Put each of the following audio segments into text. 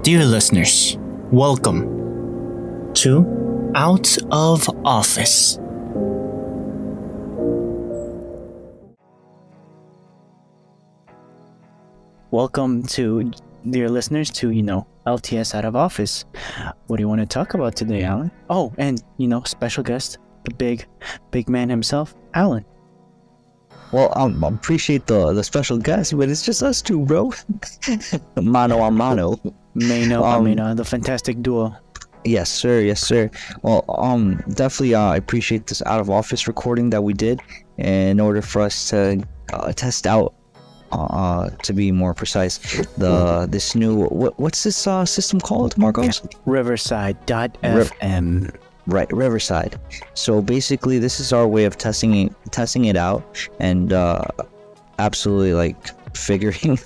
Dear listeners, welcome to Out of Office. Welcome to, dear listeners, to, LTS Out of Office. What do you want to talk about today, Alan? Oh, and, special guest, the big man himself, Alan. Well, I appreciate the special guest, but it's just us two, bro. Mano a mano. Mano, the fantastic duo. Yes, sir. Yes, sir. Well, definitely, I appreciate this out of office recording that we did in order for us to test out, to be more precise, this new what's this system called, Marcos? Riverside.fm. Right, Riverside. So basically, this is our way of testing it out, and absolutely like figuring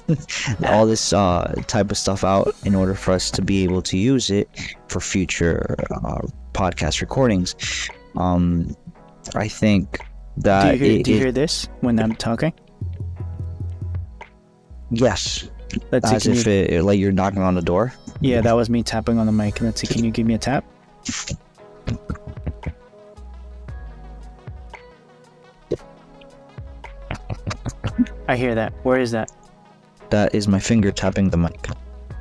all this type of stuff out in order for us to be able to use it for future podcast recordings. I think that do you hear this when I'm talking? Yes. Let's as see, if it like you're knocking on the door. Yeah, that was me tapping on the mic. Let's see, can you give me a tap? I hear that. Where is that? That is my finger tapping the mic.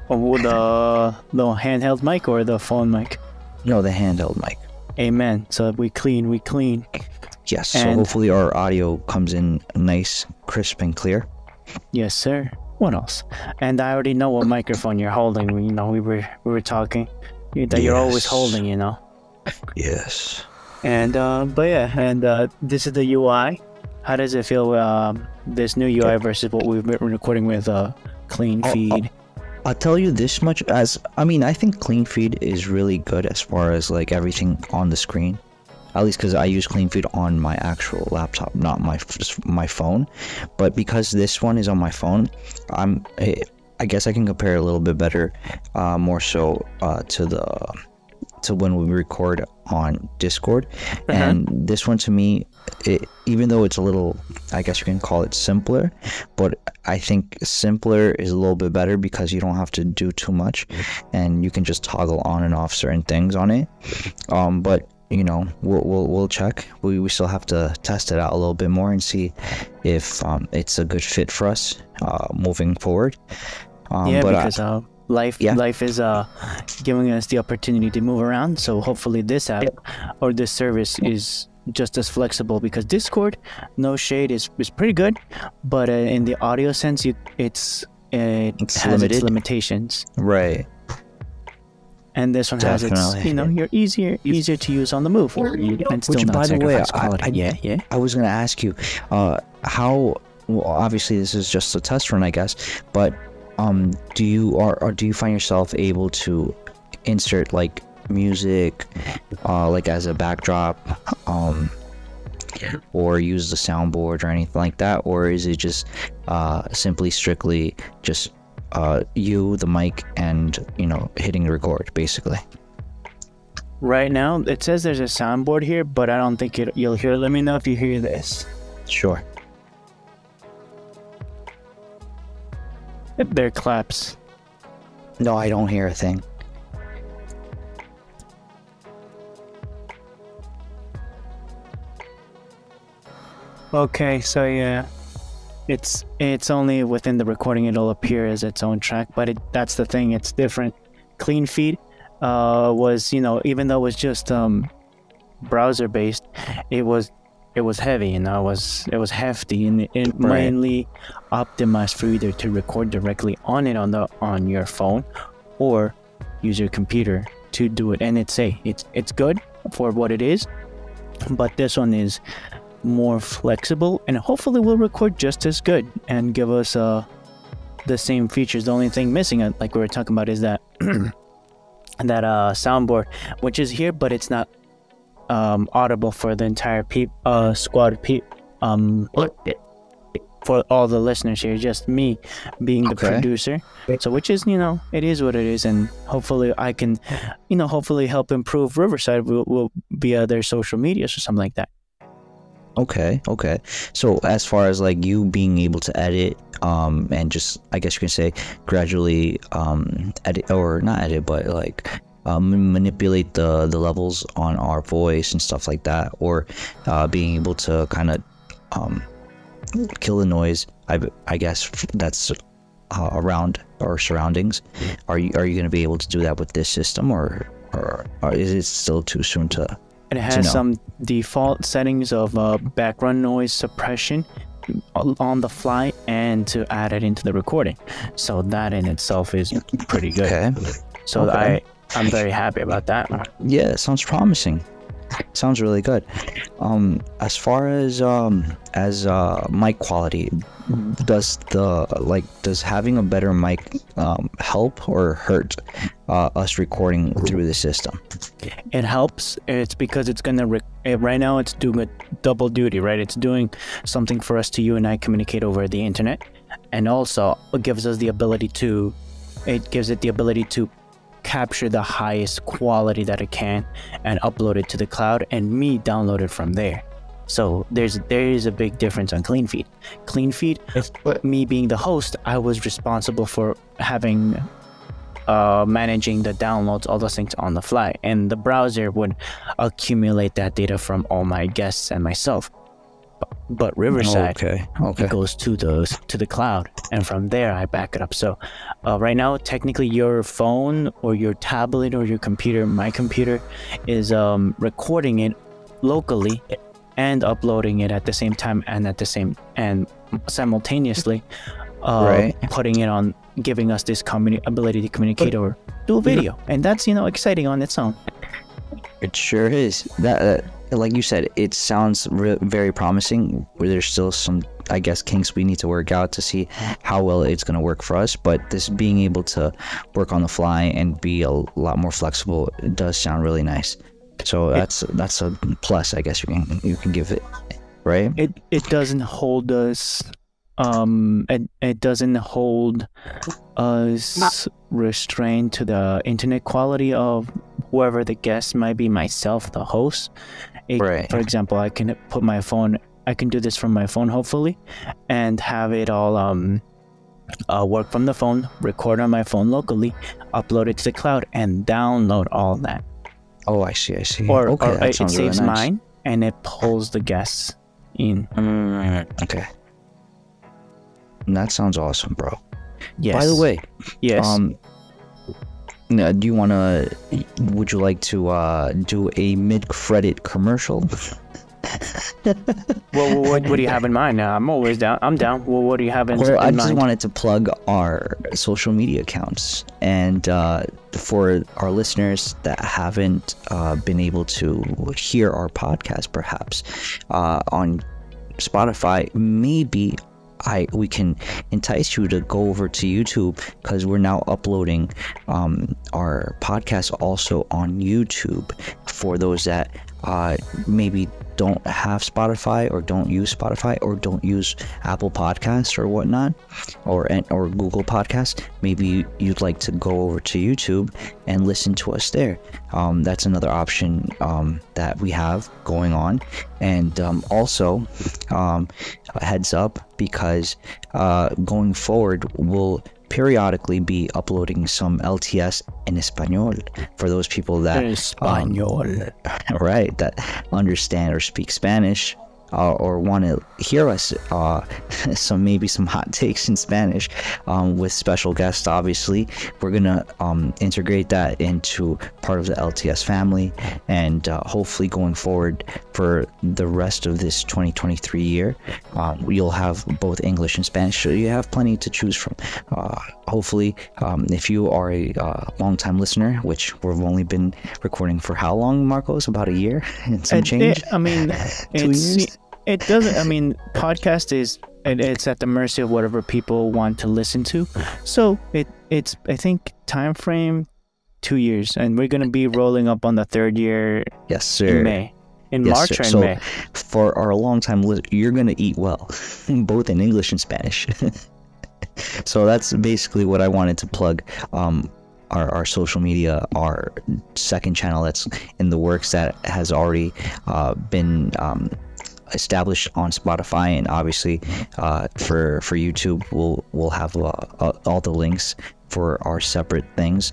Oh, the handheld mic or the phone mic? No, the handheld mic. Amen. So we clean. Yes, so hopefully our audio comes in nice, crisp, and clear. Yes, sir. What else? And I already know what microphone you're holding. We were talking that you're always holding, Yes. And this is the UI. How does it feel? This new UI versus what we've been recording with Clean Feed. I'll tell you this much, I think Clean Feed is really good as far as like everything on the screen. At least because I use Clean Feed on my actual laptop, not my phone. But because this one is on my phone, I guess I can compare it a little bit better, more so to when we record on Discord. And this one, to me, even though it's a little, I guess you can call it simpler, but I think simpler is a little bit better because you don't have to do too much and you can just toggle on and off certain things on it. But we'll check. We still have to test it out a little bit more and see if it's a good fit for us moving forward. Because life is giving us the opportunity to move around. So hopefully this app or this service is just as flexible, because Discord, no shade, is pretty good, but in the audio sense, it has limited. its limitations. Right. And this one has its, you're easier to use on the move. And still Which, not by the way, quality. I was going to ask you, obviously this is just a test run, I guess, but do you find yourself able to insert like music, like as a backdrop, or use the soundboard or anything like that, or is it just strictly just you, the mic, and hitting record basically? Right now it says there's a soundboard here, but I don't think you'll hear. Let me know if you hear this. Sure. There claps. No, I don't hear a thing. Okay, so yeah, it's only within the recording it'll appear as its own track, but that's the thing, it's different. Clean Feed was, even though it was just browser based, it was heavy, it was hefty, and it mainly optimized for either to record directly on your phone or use your computer to do it. And it's good for what it is, but this one is more flexible and hopefully will record just as good and give us the same features. The only thing missing, like we were talking about, is that that soundboard, which is here, but it's not audible for the entire squad for all the listeners here, just me being the producer. So which is, it is what it is, and hopefully I can hopefully help improve Riverside via their social medias or something like that. Okay, okay. So as far as like you being able to edit, and just I guess you can say gradually edit, or not edit, but like manipulate the levels on our voice and stuff like that, or being able to kind of um kill the noise. I guess that's around our surroundings. Are you going to be able to do that with this system, or is it still too soon to It has know? some default settings of background noise suppression on the fly, and to add it into the recording. So that in itself is pretty good. Okay. So Okay. I'm very happy about that. Yeah, sounds promising. Sounds really good. As far as mic quality, does having a better mic help or hurt us recording through the system? It helps. It's because it's gonna right now it's doing a double duty, right? It's doing something for us to you and I communicate over the internet, and also it gives us the ability to capture the highest quality that it can and upload it to the cloud, and me download it from there. So there is a big difference on clean feed. Clean feed, me being the host, I was responsible for having managing the downloads, all those things on the fly, and the browser would accumulate that data from all my guests and myself. But Riverside, it goes to the cloud, and from there I back it up. So right now, technically, your phone or your tablet or your computer, my computer, is recording it locally and uploading it at the same time, and simultaneously putting it on, giving us this ability to communicate or do a video, and that's exciting on its own. It sure is. That like you said, it sounds very promising. Where there's still some, I guess, kinks we need to work out to see how well it's going to work for us. But this being able to work on the fly and be a lot more flexible does sound really nice. So that's a plus, I guess you can give it, right? It doesn't hold us. It doesn't hold us restrained to the internet quality of whoever the guest might be, myself, the host. Right. For example, I can do this from my phone, hopefully, and have it all work from the phone, record on my phone locally, upload it to the cloud, and download all that. Oh, I see. Or that it sounds saves really nice. mine, and it pulls the guests in. Okay. That sounds awesome, bro. Yes. By the way, yes. Would you like to do a mid-credit commercial? Well, what do you have in mind? Now, I'm always down. I'm down. Well, what do you have in mind? I just wanted to plug our social media accounts, and for our listeners that haven't been able to hear our podcast, perhaps on Spotify, maybe we can entice you to go over to YouTube, because we're now uploading our podcast also on YouTube for those that maybe don't have Spotify, or don't use Spotify, or don't use Apple Podcasts or whatnot, or Google Podcasts. Maybe you'd like to go over to YouTube and listen to us there. That's another option that we have going on. And also a heads up, because going forward we'll periodically be uploading some LTS in Espanol for those people that right, that understand or speak Spanish, or want to hear us maybe some hot takes in Spanish with special guests. Obviously, we're gonna integrate that into part of the LTS family, and hopefully going forward for the rest of this 2023 year, you'll have both English and Spanish, so you have plenty to choose from. Hopefully, if you are a long-time listener, which we've only been recording for how long, Marcos? About a year and some change? 2 years? It doesn't. I mean, podcast it's at the mercy of whatever people want to listen to. So it's I think time frame 2 years, and we're gonna be rolling up on the 3rd year. Yes, sir. In May. March or in May. For our long-time listener, you're gonna eat well, both in English and Spanish. So that's basically what I wanted to plug. Our social media, our second channel that's in the works, that has already been established on Spotify, and obviously for YouTube, we'll have all the links for our separate things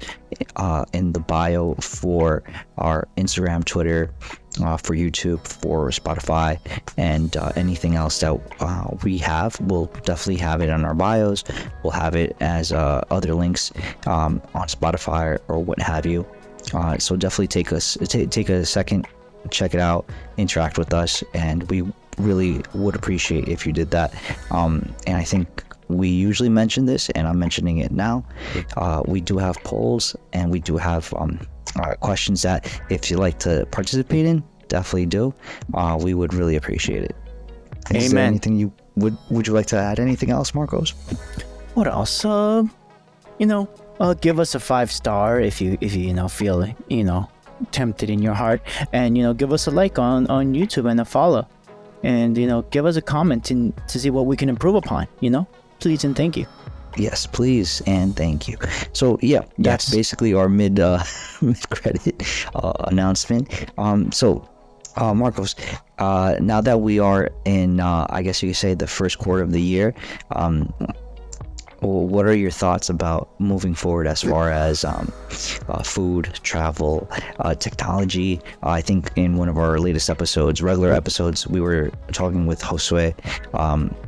in the bio for our Instagram, Twitter, for YouTube, for Spotify, and anything else that we have. We'll definitely have it on our bios. We'll have it as other links on Spotify or what have you. So definitely take a second, check it out, interact with us, and we really would appreciate if you did that. And I think we usually mention this, and I'm mentioning it now. We do have polls, and we do have questions that if you like to participate in, definitely do. We would really appreciate it. Is there anything you would you like to add? Anything else, Marcos? What else? Give us a 5-star if you feel tempted in your heart, and give us a like on YouTube and a follow, and give us a comment to see what we can improve upon. Please and thank you. Yes, please and thank you. So yeah, that's basically our mid credit announcement. So Marcos, now that we are in I guess you could say the first quarter of the year, what are your thoughts about moving forward as far as food, travel, technology? I think in one of our latest episodes, regular episodes, we were talking with Josue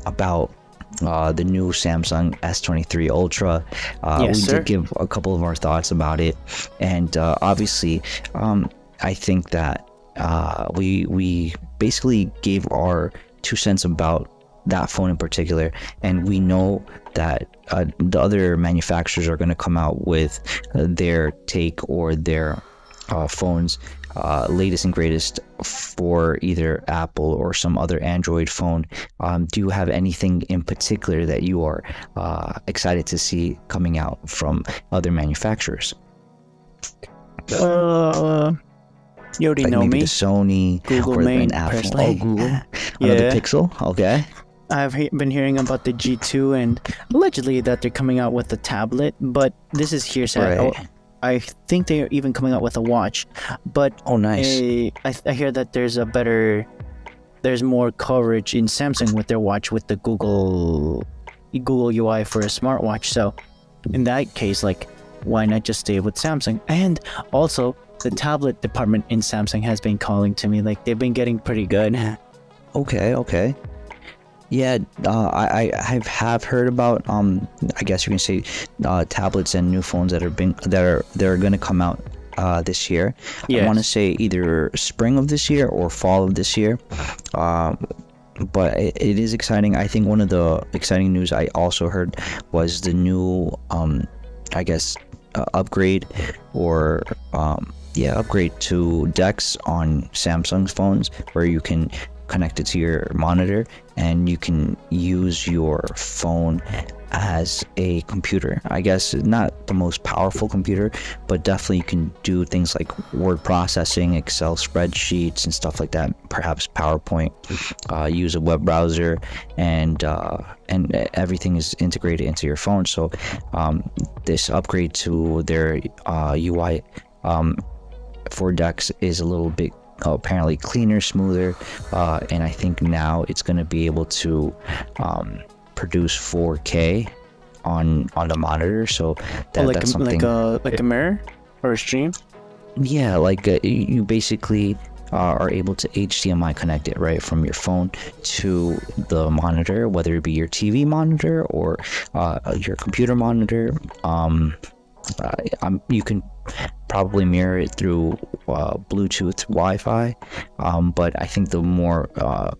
about the new Samsung S23 Ultra. We did give a couple of our thoughts about it, and obviously I think that we basically gave our 2 cents about that phone in particular, and we know that the other manufacturers are going to come out with their take or their phones latest and greatest for either Apple or some other Android phone. Do you have anything in particular that you are excited to see coming out from other manufacturers? You already know maybe me. The Sony, Google or main, an Apple. personally. Oh, Google. Another Pixel. Okay. I've been hearing about the G2 and allegedly that they're coming out with a tablet, but this is hearsay. Right. I think they're even coming out with a watch, but nice. I hear that there's more coverage in Samsung with their watch with the Google UI for a smartwatch. So in that case, why not just stay with Samsung? And also the tablet department in Samsung has been calling to me. They've been getting pretty good. Okay. Yeah, I have heard about I guess you can say tablets and new phones that are going to come out this year. Yes. I want to say either spring of this year or fall of this year. But it is exciting. I think one of the exciting news I also heard was the new I guess upgrade or upgrade to DeX on Samsung's phones, where you can connect it to your monitor and you can use your phone as a computer. I guess not the most powerful computer, but definitely you can do things like word processing, Excel spreadsheets and stuff like that, perhaps PowerPoint, use a web browser, and everything is integrated into your phone. So this upgrade to their UI for DeX is a little bit apparently cleaner, smoother, and I think now it's going to be able to produce 4K on the monitor. So that's something like a mirror or a stream. Yeah, you basically are able to HDMI connect it right from your phone to the monitor, whether it be your TV monitor or your computer monitor. You can probably mirror it through Bluetooth, Wi-Fi, but I think the more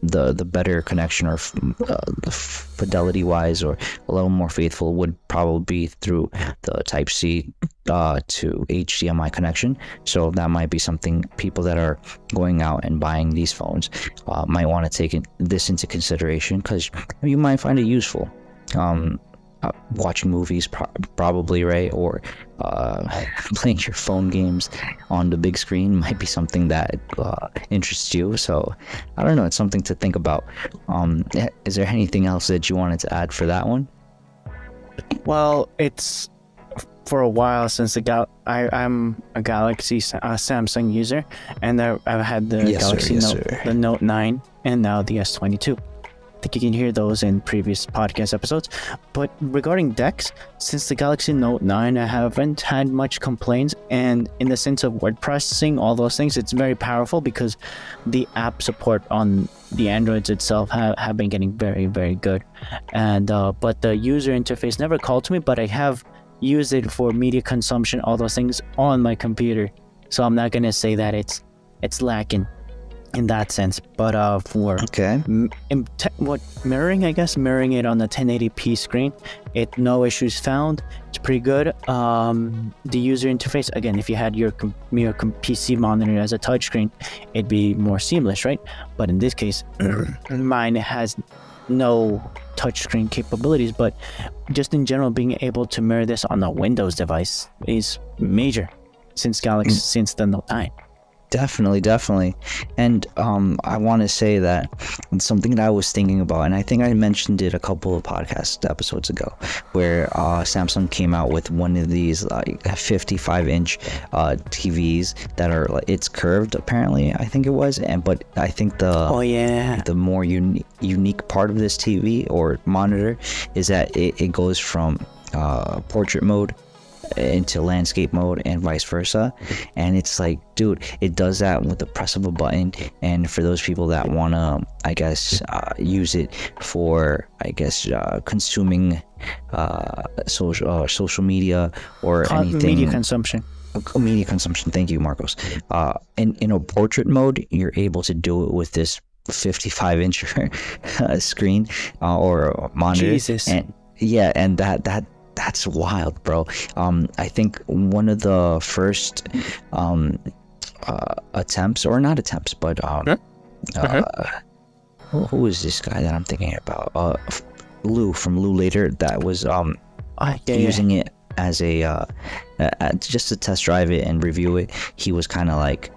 the better connection or fidelity wise or a little more faithful would probably be through the Type-C to HDMI connection. So that might be something people that are going out and buying these phones might want to take this into consideration, because you might find it useful. Watching movies probably, right? Or playing your phone games on the big screen might be something that interests you. So I don't know, it's something to think about. Is there anything else that you wanted to add for that one? Well, it's for a while since I'm a Galaxy Samsung user, and I've had the Galaxy the Note 9 and now the S22. I think you can hear those in previous podcast episodes. But regarding DeX, since the Galaxy Note 9, I haven't had much complaints. And in the sense of word processing, all those things, it's very powerful because the app support on the Androids itself have been getting very, very good. And but the user interface never called to me, but I have used it for media consumption, all those things on my computer. So I'm not gonna say that it's lacking in that sense, but for mirroring it on the 1080p screen, no issues found. It's pretty good. The user interface, again, if you had your PC monitor as a touchscreen, it'd be more seamless, right? But in this case, mine has no touchscreen capabilities, but just in general, being able to mirror this on a Windows device is major since the Note 9. Definitely. And I want to say that it's something that I was thinking about, and I think I mentioned it a couple of podcast episodes ago, where Samsung came out with one of these like 55-inch TVs that are like, it's curved apparently, I think it was, but I think the more unique part of this TV or monitor is that it goes from portrait mode into landscape mode and vice versa, and it's like, dude, it does that with the press of a button. And for those people that want to, I guess, use it for, I guess, consuming social media or anything, media consumption, thank you, Marcos. In a portrait mode, you're able to do it with this 55-inch screen or monitor. Jesus. And that's wild, bro. I think one of the first attempts, or not attempts, but who is this guy that I'm thinking about? Lou from Lou Later, that was using it as a just to test drive it and review it. He was kind of like,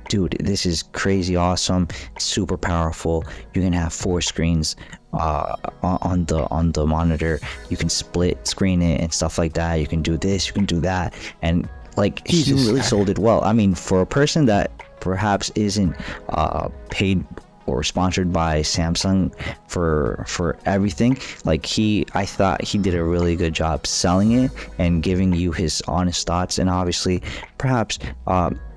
dude, this is crazy awesome, super powerful. You can have 4 screens on the monitor. You can split screen it and stuff like that. You can do this, you can do that, and like, he really sold it well. I mean, for a person that perhaps isn't paid or sponsored by Samsung for everything, like, I thought he did a really good job selling it and giving you his honest thoughts, and obviously perhaps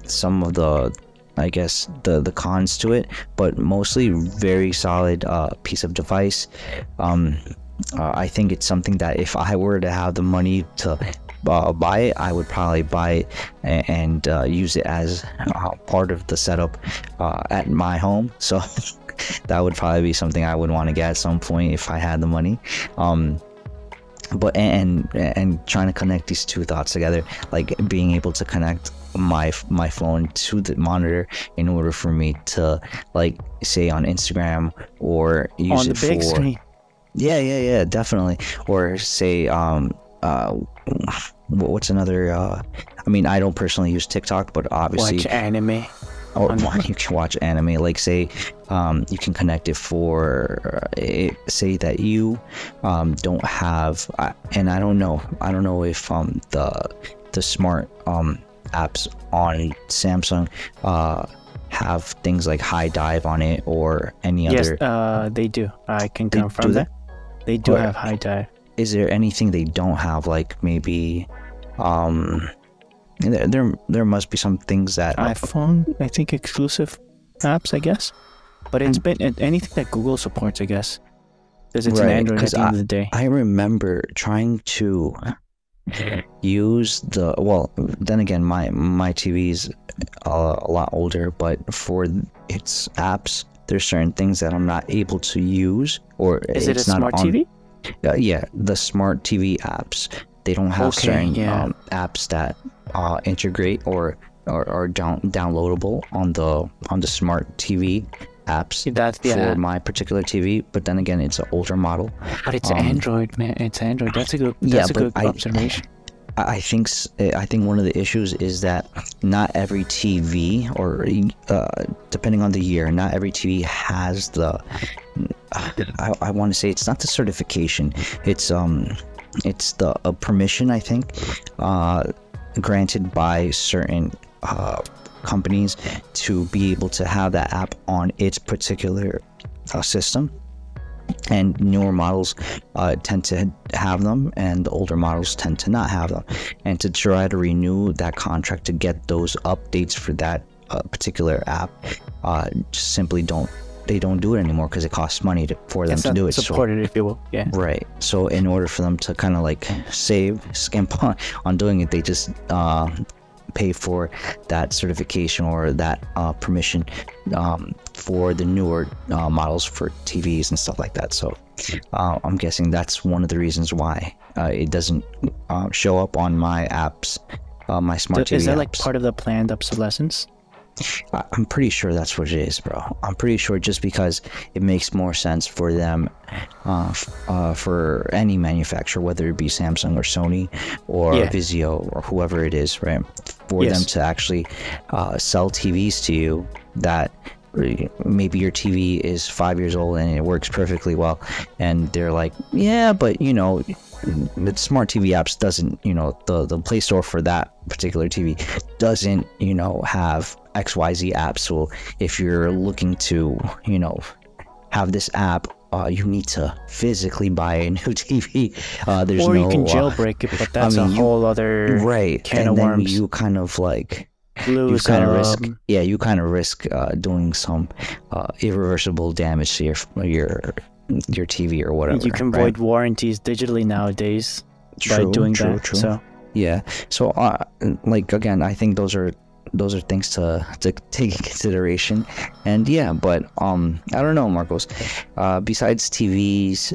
some of the, I guess, the cons to it, but mostly very solid piece of device. I think it's something that if I were to have the money to buy it, I would probably buy it and use it as part of the setup at my home. So that would probably be something I would want to get at some point if I had the money. But and trying to connect these two thoughts together, like being able to connect my phone to the monitor in order for me to, like, say on Instagram or use on it the big for screen. Yeah, definitely. Or say what's another I mean, I don't personally use TikTok, but obviously watch anime. Or you can watch anime, like, say you can connect it for say that you don't have and I don't know if the smart apps on Samsung have things like high dive on it or any other. Yes, they do. I can confirm that. They do have high dive. Is there anything they don't have, like maybe there must be some things that iPhone, I think, exclusive apps, I guess, but it's been anything that Google supports, I guess, because it's an Android at the end of the day. I remember trying to use then again, my TV's a lot older, but for its apps, there's certain things that I'm not able to use, or is it a smart TV? Yeah, the smart TV apps, they don't have certain apps that integrate or are downloadable on the smart TV apps for my particular TV. But then again, it's an older model. But it's Android, man. It's Android. That's a good observation. I think one of the issues is that not every TV, or depending on the year, not every TV has the I want to say, it's not the certification, it's it's the permission, I think, granted by certain companies to be able to have that app on its particular system. And newer models tend to have them, and the older models tend to not have them. And to try to renew that contract to get those updates for that particular app, just simply don't do it anymore, because it costs money for them to do it. Supported, if you will. Yeah. Right. So in order for them to kind of like skimp on doing it, they just pay for that certification or that permission for the newer models for TVs and stuff like that. So I'm guessing that's one of the reasons why it doesn't show up on my apps, my smart TV. Is that apps. like part of the planned obsolescence? I'm pretty sure that's what it is, bro. I'm pretty sure, just because it makes more sense for them, for any manufacturer, whether it be Samsung or Sony or Vizio or whoever it is, right? For them to actually sell TVs to you that maybe your TV is 5 years old and it works perfectly well, and they're like, yeah, but you know, the smart TV apps doesn't, you know, the Play Store for that particular TV doesn't, you know, have XYZ apps. So if you're looking to, you know, have this app, you need to physically buy a new TV. There's or no, you can jailbreak it, but that's a whole other can of worms. Then you kind of like lose, you kind of risk, you kind of risk doing some irreversible damage to your TV or whatever. You can void warranties digitally nowadays by doing that. True. So yeah, so like again, I think those are things to take in consideration. And yeah, but I don't know, Marcos, besides TVs,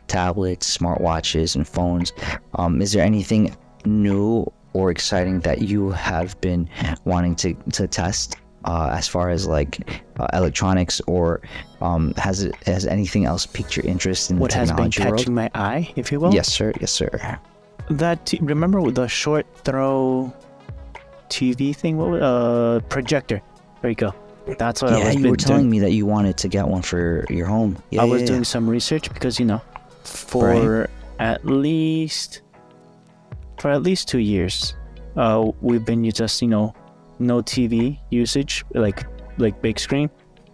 tablets, smartwatches, and phones, is there anything new or exciting that you have been wanting to test, as far as like electronics, or has anything else piqued your interest in the technology world? What has been catching my eye, if you will? Yes, sir. Remember the short throw TV thing? What projector? There you go. That's what I was doing. Yeah, you were telling me that you wanted to get one for your home. I was doing some research because, you know, for at least 2 years, we've been just, you know, no TV usage, like big screen.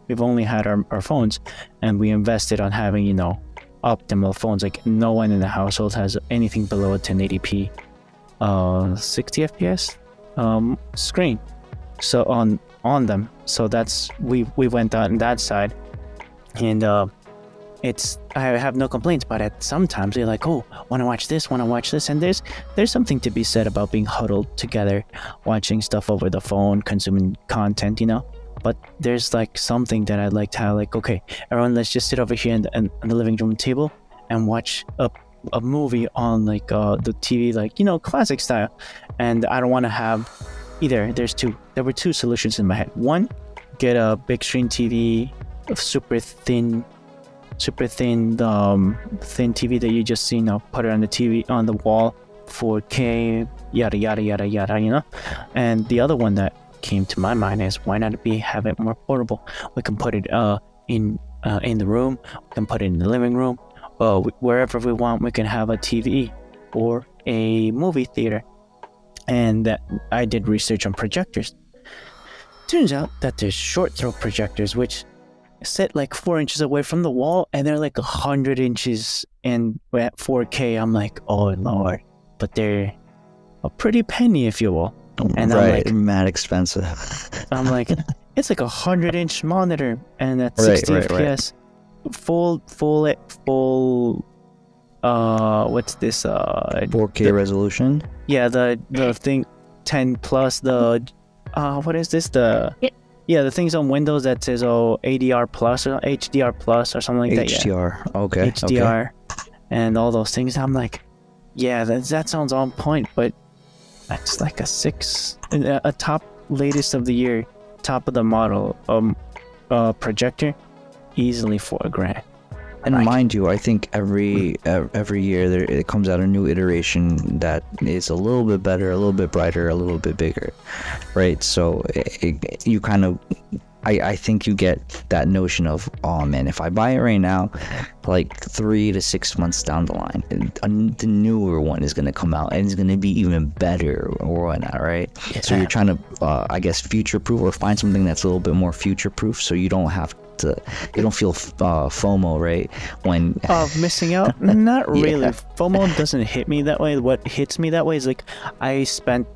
We've only had our phones, and we invested on having, you know, optimal phones. Like no one in the household has anything below a 1080p 60 fps screen, so on them. So that's we went on that side, and I have no complaints. But at sometimes they're like, oh, want to watch this, and there's something to be said about being huddled together, watching stuff over the phone, consuming content, you know. But there's like something that I'd like to have, like, okay, everyone, let's just sit over here in the living room table and watch a movie on like the TV, like, you know, classic style. And I don't want to have either. There were two solutions in my head. One, get a big screen TV, a super thin TV that you just see, you know, put it on the TV on the wall, 4K, yada yada yada yada, you know. And the other one that came to my mind is, why not have it more portable? We can put it in the room, we can put it in the living room, wherever we want. We can have a TV or a movie theater. And that I did research on projectors. Turns out that there's short throw projectors which sit like 4 inches away from the wall, and they're like 100 inches and at 4K. I'm like, oh Lord, but they're a pretty penny, if you will. And right, I'm like, mad expensive. I'm like, it's like 100-inch monitor, and at 60 FPS, full. What's this? 4K resolution. Yeah, the thing, 10 plus. The what is this? The things on Windows that says ADR plus or HDR plus or something like HDR. that. Yeah. Okay. HDR, and all those things. I'm like, yeah, that sounds on point, but that's like a top latest of the year, top of the model projector, easily $4,000. And mind you, I think every year it comes out a new iteration that is a little bit better, a little bit brighter, a little bit bigger, right? So you kind of I think you get that notion of, oh man, if I buy it right now, like 3 to 6 months down the line, the newer one is gonna come out and it's gonna be even better or whatnot, right? Yeah. So you're trying to, I guess, future proof, or find something that's a little bit more future proof, so you don't feel FOMO, right? When missing out? Not really. Yeah. FOMO doesn't hit me that way. What hits me that way is like I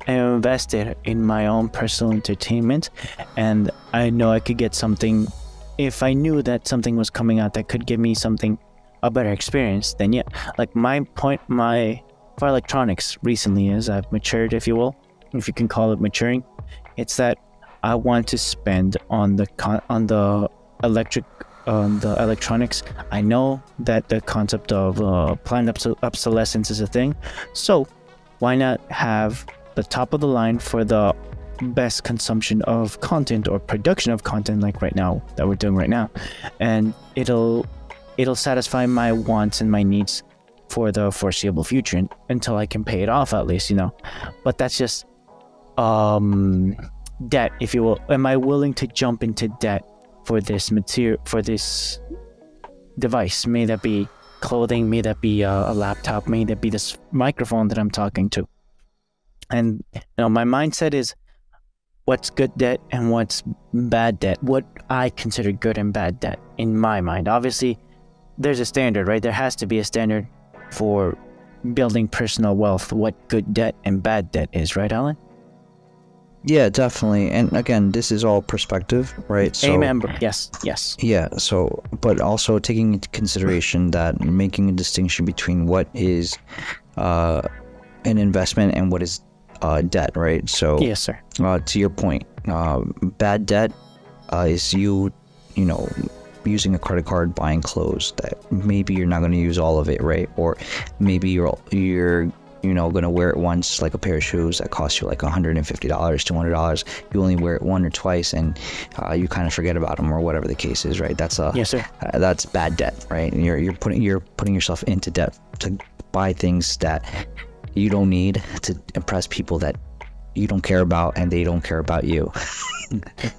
invested in my own personal entertainment, and I know I could get something. If I knew that something was coming out that could give me a better experience, then yeah. Like my point, for electronics recently is I've matured, if you will, if you can call it maturing. It's that I want to spend on the electronics. I know that the concept of planned obsolescence is a thing, so why not have the top of the line for the best consumption of content or production of content, like right now that we're doing right now, and it'll satisfy my wants and my needs for the foreseeable future until I can pay it off, at least, but that's just debt, if you will. Am I willing to jump into debt for this material, for this device? May that be clothing, may that be a laptop, may that be this microphone that I'm talking to. And my mindset is what's good debt and what's bad debt, what I consider good and bad debt in my mind. Obviously there's a standard, right? There has to be a standard for building personal wealth, what good debt and bad debt is, right, Alan? Yeah, definitely. And again, this is all perspective, right? So, amen. Yes. Yeah, so, but also taking into consideration that making a distinction between what is an investment and what is debt, right? So, yes, sir. To your point, bad debt is you using a credit card, buying clothes that maybe you're not going to use all of it, right? Or maybe you're going to wear it once, like a pair of shoes that cost you like $150, $200. You only wear it one or twice, and you kind of forget about them, or whatever the case is, right? That's yes, sir. That's bad debt, right? And you're putting yourself into debt to buy things that you don't need, to impress people that you don't care about, and they don't care about you.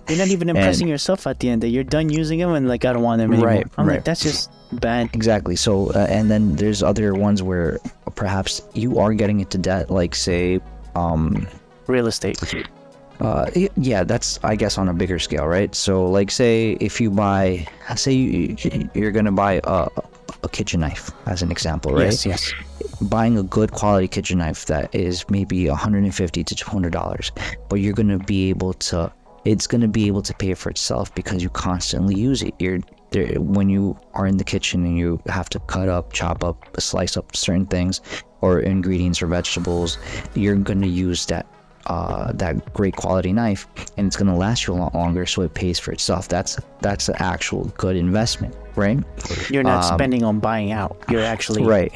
You're not even impressing yourself at the end. That you're done using them, and like, I don't want them anymore. Right. Like, that's just bad. Exactly. So, and then there's other ones where perhaps you are getting into debt, like say, real estate. Yeah, that's, I guess, on a bigger scale, right? So, like, say if you buy, you're gonna buy a kitchen knife, as an example, right? Yes. Buying a good quality kitchen knife that is maybe $150 to $200, but you're gonna be able to. It's gonna be able to pay for itself because you constantly use it. When you are in the kitchen and you have to cut up, chop up, slice up certain things or ingredients or vegetables, you're gonna use that great quality knife, and it's gonna last you a lot longer, so it pays for itself. That's an actual good investment, right? You're not spending on buying out. You're actually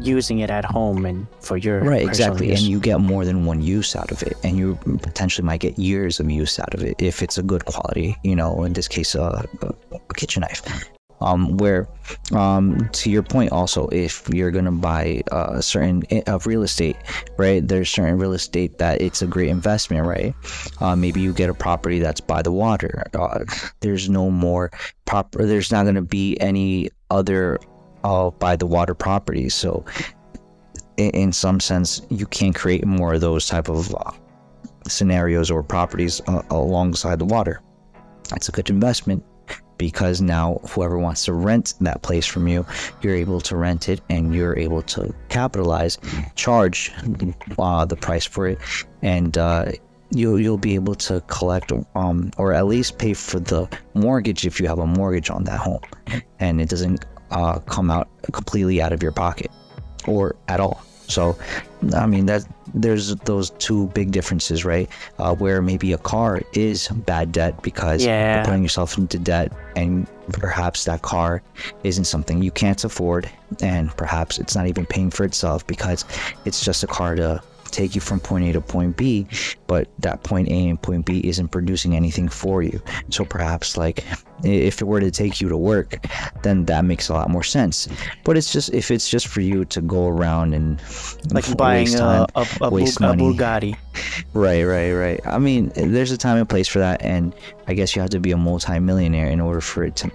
using it at home and for your exactly use. And you get more than one use out of it, and you potentially might get years of use out of it if it's a good quality, in this case a kitchen knife. Where to your point also, if you're gonna buy certain real estate, right, there's certain real estate that it's a great investment, right? Maybe you get a property that's by the water. There's not gonna be any other by the water properties, so in some sense you can create more of those type of scenarios or properties alongside the water. That's a good investment, because now whoever wants to rent that place from you, you're able to rent it, and you're able to capitalize, charge the price for it, and you'll be able to collect or at least pay for the mortgage if you have a mortgage on that home, and it doesn't come out completely out of your pocket or at all. So I mean, there's those two big differences, right? Where maybe a car is bad debt because you're putting yourself into debt, and perhaps that car isn't something you can't afford, and perhaps it's not even paying for itself because it's just a car to take you from point A to point B, but that point A and point B isn't producing anything for you. So perhaps like if it were to take you to work, then that makes a lot more sense. But it's just if it's just for you to go around and like buying waste time, waste money. a Bugatti. Right. I mean, there's a time and place for that, and I guess you have to be a multi-millionaire in order for it to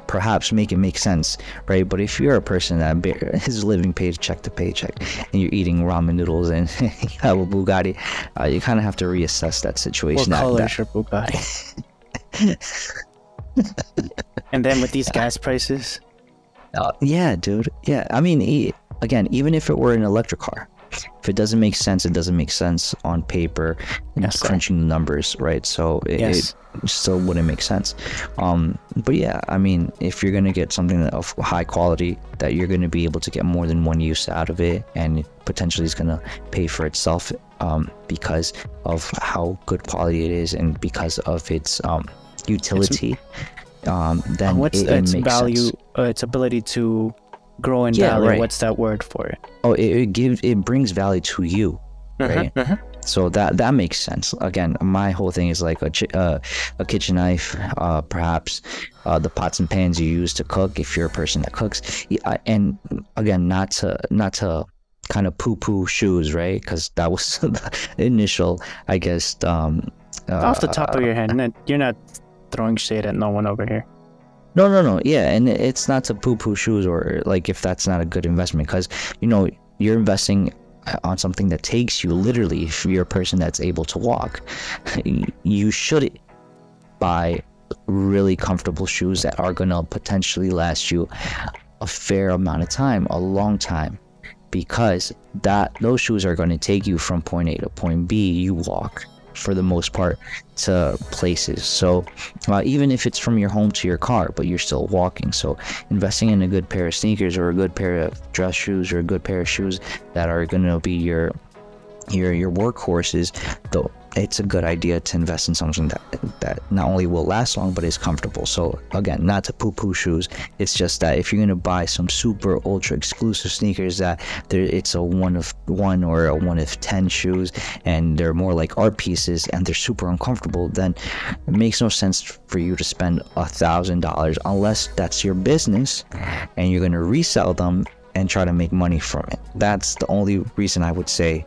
perhaps make it make sense, right? But if you're a person that is living paycheck to paycheck and you're eating ramen noodles and you have a Bugatti, you kind of have to reassess that situation. What color is your Bugatti? And then with these gas prices, yeah, dude. Yeah, I mean, again, even if it were an electric car, if it doesn't make sense, it doesn't make sense on paper. Yes, crunching the numbers, right? So it still wouldn't make sense. But yeah, I mean, if you're gonna get something of high quality, that you're gonna be able to get more than one use out of it, and it potentially is gonna pay for itself, because of how good quality it is and because of its utility. Then what's it its makes value? sense. Its ability to grow in value. Right. What's that word for it? Oh, it brings value to you, right? So that makes sense. Again, my whole thing is like a kitchen knife, perhaps the pots and pans you use to cook if you're a person that cooks. And again, not to kind of poo-poo shoes, right? Because that was the initial, I guess. Off the top of your head, you're not throwing shade at no one over here. No. Yeah, and it's not to poo-poo shoes, or like if that's not a good investment, because you're investing on something that takes you literally. If you're a person that's able to walk, you should buy really comfortable shoes that are gonna potentially last you a fair amount of time, a long time, because those shoes are going to take you from point A to point B. You walk for the most part to places, so even if it's from your home to your car, but you're still walking. So investing in a good pair of sneakers, or a good pair of dress shoes, or a good pair of shoes that are going to be your workhorses, though it's a good idea to invest in something that not only will last long but is comfortable. So again, not to poo-poo shoes, it's just that if you're going to buy some super ultra exclusive sneakers that it's a one of one or a one of 10 shoes, and they're more like art pieces and they're super uncomfortable, then it makes no sense for you to spend $1,000 unless that's your business and you're going to resell them and try to make money from it. That's the only reason I would say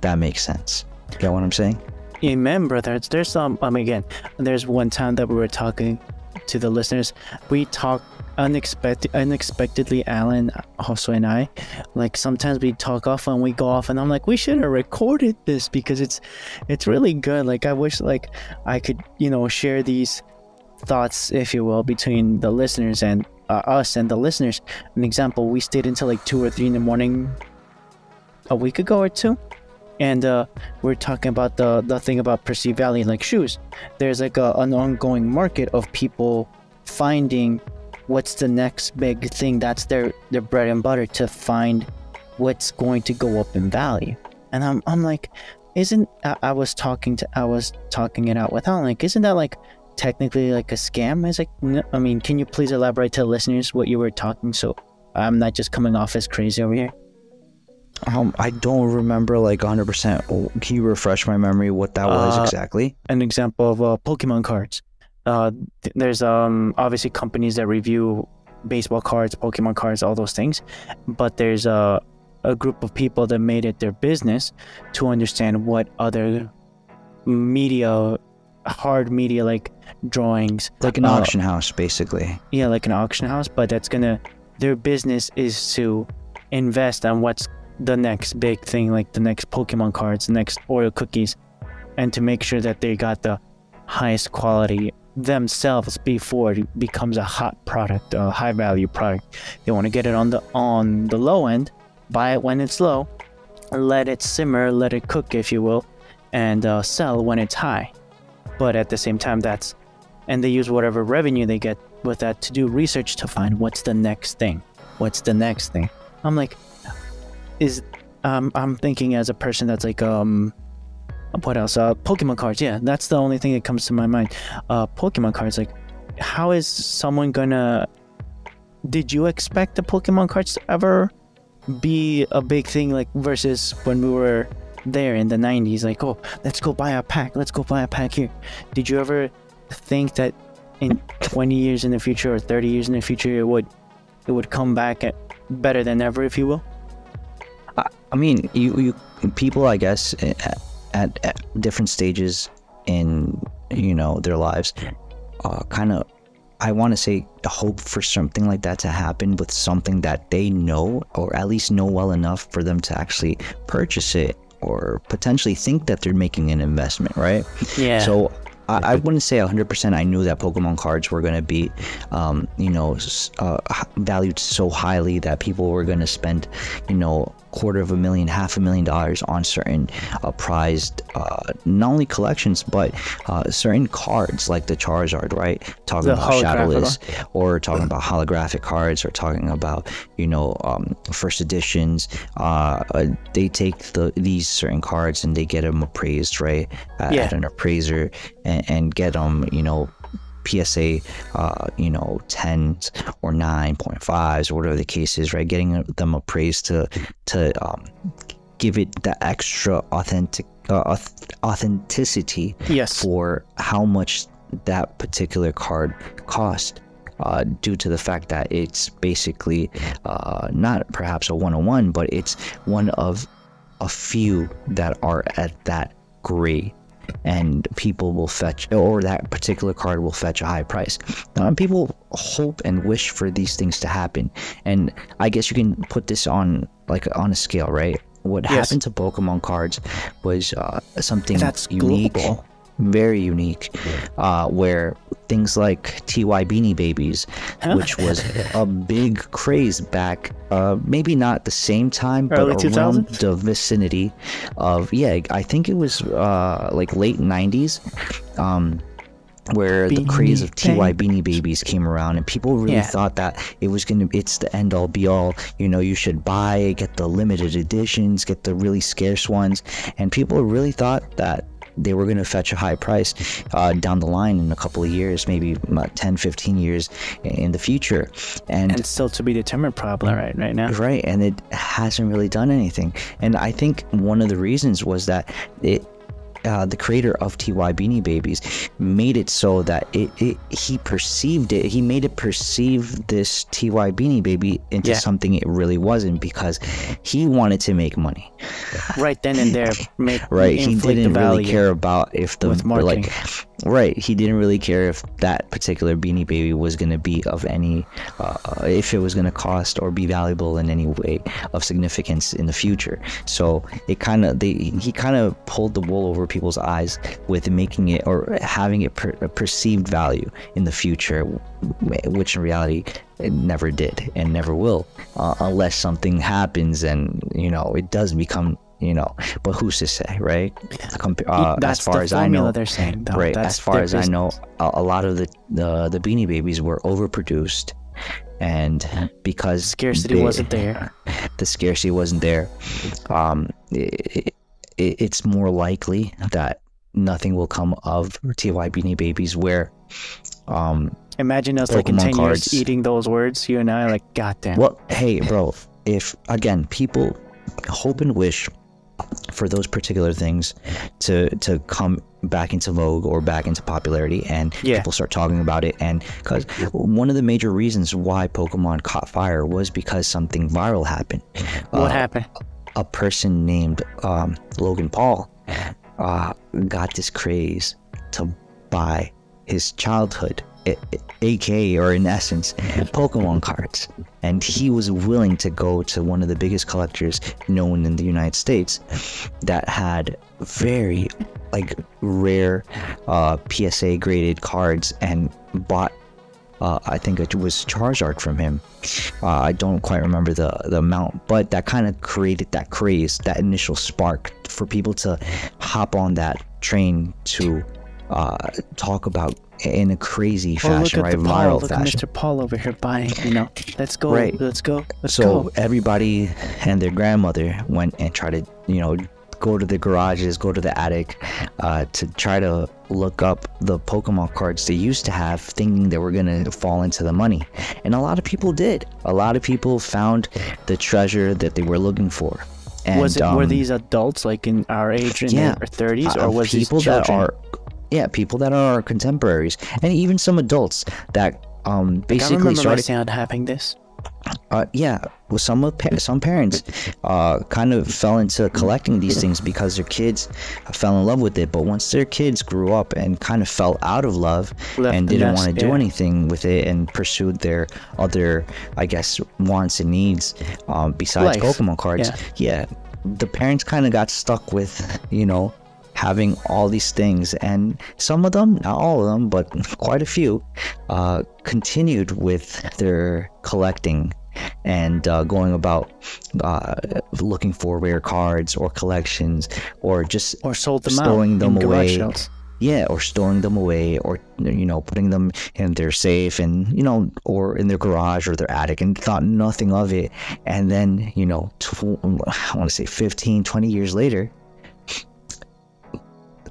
that makes sense. Get what I'm saying? Amen, brother. There's again, there's one time that we were talking to the listeners. We talk unexpectedly, Alan, Josue, and I. Like sometimes we talk off and we go off, and I'm like, we should have recorded this because it's really good. Like I wish like I could share these thoughts, if you will, between the listeners and us and the listeners. An example: we stayed until like 2 or 3 in the morning a week ago or 2. And we're talking about the thing about perceived value, like shoes. There's like an ongoing market of people finding what's the next big thing. That's their bread and butter, to find what's going to go up in value. And I'm like, I was talking it out with Alan, like, isn't that like technically like a scam? I was like, no, I mean, can you please elaborate to the listeners what you were talking, so I'm not just coming off as crazy over here? I don't remember like 100%. Can you refresh my memory what that was exactly? An example of Pokemon cards. There's obviously companies that review baseball cards, Pokemon cards, all those things, but there's a group of people that made it their business to understand what other media, hard media, like drawings, like an auction house, basically. Yeah, like an auction house, but their business is to invest on what's the next big thing, like the next Pokemon cards, the next Oreo cookies, and to make sure that they got the highest quality themselves before it becomes a hot product, a high value product. They want to get it on the low end, buy it when it's low, let it simmer, let it cook, if you will, and sell when it's high. But at the same time, and they use whatever revenue they get with that to do research to find what's the next thing. I'm like, I'm thinking as a person that's like, what else? Pokemon cards. Yeah, that's the only thing that comes to my mind. Pokemon cards. Like, how is someone gonna? Did you expect the Pokemon cards to ever be a big thing, like versus when we were there in the 90s, like, oh, let's go buy a pack, here. Did you ever think that in 20 years in the future or 30 years in the future it would come back at better than ever, if you will? I mean, you people, I guess, at different stages in, you know, their lives, kind of, I want to say, hope for something like that to happen with something that they know, or at least know well enough for them to actually purchase it, or potentially think that they're making an investment, right? Yeah. So I wouldn't say 100% I knew that Pokemon cards were going to be, you know, valued so highly that people were going to spend, you know, $250,000, $500,000 on certain prized, not only collections, but certain cards like the Charizard, right? Talking about Shadowless, or talking about holographic cards, or talking about, you know, first editions. They take these certain cards and they get them appraised, right? At an appraiser, and get them, you know, PSA, you know, 10s or 9.5s or whatever the case is, right? Getting them appraised to give it that extra authenticity, yes, for how much that particular card cost, due to the fact that it's basically not perhaps a one-on-one, but it's one of a few that are at that grade, and people will fetch, or that particular card will fetch a high price. Now, people hope and wish for these things to happen, and I guess you can put this on, like, on a scale, right? What happened to Pokemon cards was something that's unique, global. Very unique, where things like TY Beanie Babies, which was a big craze back, maybe not the same time, early but 2000s? around the vicinity of, I think it was like late 90s, where the craze of TY Beanie Babies came around, and people really thought that it's the end all be all. You know, you should buy, get the limited editions, get the really scarce ones, and people really thought that they were going to fetch a high price down the line in a couple of years, maybe 10, 15 years in the future. And it's still to be determined probably right now. Right, and it hasn't really done anything. And I think one of the reasons was that the creator of TY Beanie Babies made it so that he made it perceive this TY Beanie Baby into something it really wasn't, because he wanted to make money right then and there. He didn't really care about if the marketing. He didn't really care if that particular Beanie Baby was going to be of any if it was going to cost or be valuable in any way of significance in the future. So he kind of pulled the wool over people's eyes with making it, or having it a perceived value in the future, which in reality it never did and never will, unless something happens and, you know, it does become, you know, but who's to say, right? That's as far the as I know, they're saying, though. right? That's as far as business. I know, a lot of the Beanie Babies were overproduced, and because scarcity wasn't there, the scarcity wasn't there. It's more likely that nothing will come of TY Beanie Babies, where imagine us Pokemon like in 10 cards, years eating those words, you and I, like, goddamn. Well, hey, bro, if, again, people hope and wish for those particular things to come back into vogue or back into popularity, and people start talking about it, and because one of the major reasons why Pokemon caught fire was because something viral happened. What happened? A person named Logan Paul got this craze to buy his childhood, aka, or in essence, Pokemon cards, and he was willing to go to one of the biggest collectors known in the United States that had very, like, rare PSA graded cards, and bought I think it was Charizard from him. I don't quite remember the amount, but that kind of created that craze, that initial spark for people to hop on that train to talk about in a crazy fashion, right? Viral fashion. Look at Mr. Paul over here buying, you know, let's go, let's go. So everybody and their grandmother went and tried to, you know, go to the garages, go to the attic, to try to look up the Pokemon cards they used to have, thinking they were gonna fall into the money. And a lot of people did. A lot of people found the treasure that they were looking for. And, were these adults like in our age, in their 30s, or was people these children? that are, people that are our contemporaries, and even some adults that basically I remember started. my sound having this. Well, some parents kind of fell into collecting these things because their kids fell in love with it. But once their kids grew up and kind of fell out of love and didn't want to do anything with it and pursued their other, I guess, wants and needs besides Pokemon cards, the parents kind of got stuck with, having all these things, and some of them, not all of them, but quite a few, continued with their collecting and going about looking for rare cards or collections, or just sold them storing them away. Or storing them away, or putting them in their safe, and or in their garage or their attic, and thought nothing of it. And then I want to say 15-20 years later,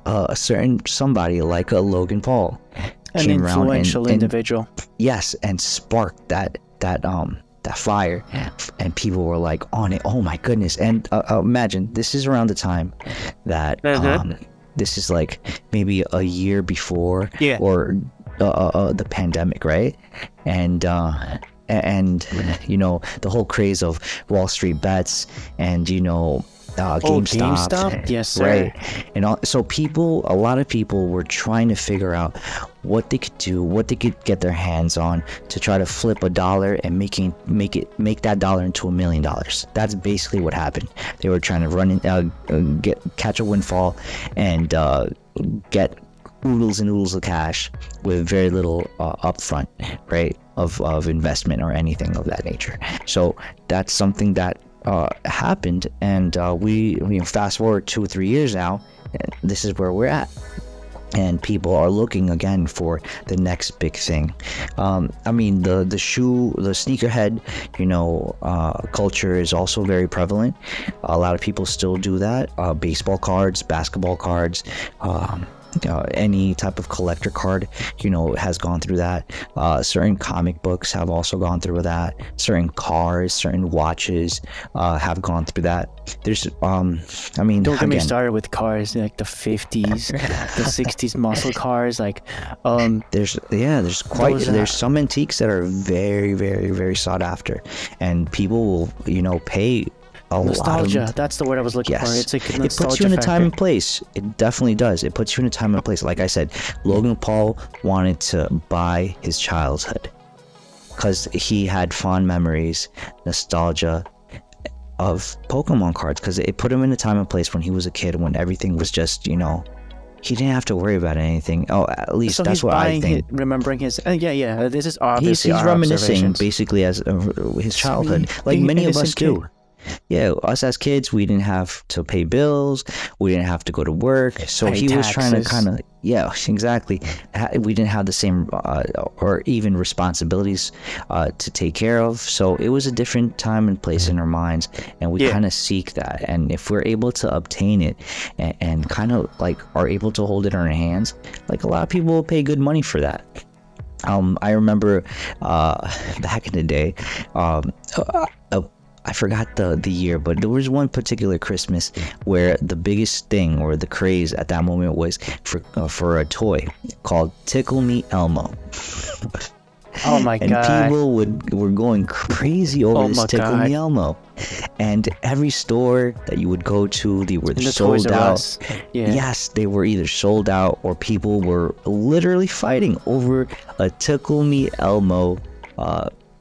a certain somebody like a Logan Paul came around, influential individual, and sparked that fire, and people were like on it. Oh my goodness. And imagine, this is around the time that this is like maybe a year before or the pandemic, right? And the whole craze of Wall Street bets, and GameStop. Yes, sir. Right. And so a lot of people were trying to figure out what they could do, what they could get their hands on to try to flip $1 and make that dollar into $1 million. That's basically what happened. They were trying to catch a windfall and get oodles and oodles of cash with very little upfront, right, of investment or anything of that nature. So that's something that happened, and we fast forward 2 or 3 years now, and this is where we're at, and people are looking again for the next big thing. The sneakerhead culture is also very prevalent. A lot of people still do that. Baseball cards, basketball cards, any type of collector card has gone through that. Certain comic books have also gone through that. Certain cars, certain watches have gone through that. There's don't get me started with cars, like the 50s, the 60s muscle cars, like there's some antiques that are very, very, very sought after, and people will pay nostalgia. That's the word I was looking for. It's like a nostalgia. It puts you in a time and place. It definitely does. It puts you in a time and place. Like I said, Logan Paul wanted to buy his childhood because he had fond memories, nostalgia of Pokemon cards, because it put him in a time and place when he was a kid, when everything was just he didn't have to worry about anything. At least that's what I think. Remembering his this is obviously he's reminiscing basically as his childhood, like many of us do. Yeah, us as kids, we didn't have to pay bills, we didn't have to go to work, so he was trying to kind of, exactly. We didn't have the same or even responsibilities to take care of, so it was a different time and place in our minds, and we kind of seek that. And if we're able to obtain it and kind of like are able to hold it in our hands, like a lot of people will pay good money for that. I remember back in the day, I forgot the year, but there was one particular Christmas where the biggest thing, or the craze at that moment, was for a toy called Tickle Me Elmo. Oh my god! And people were going crazy over this Tickle Me Elmo, and every store that you would go to, they were sold out. Yes, they were either sold out, or people were literally fighting over a Tickle Me Elmo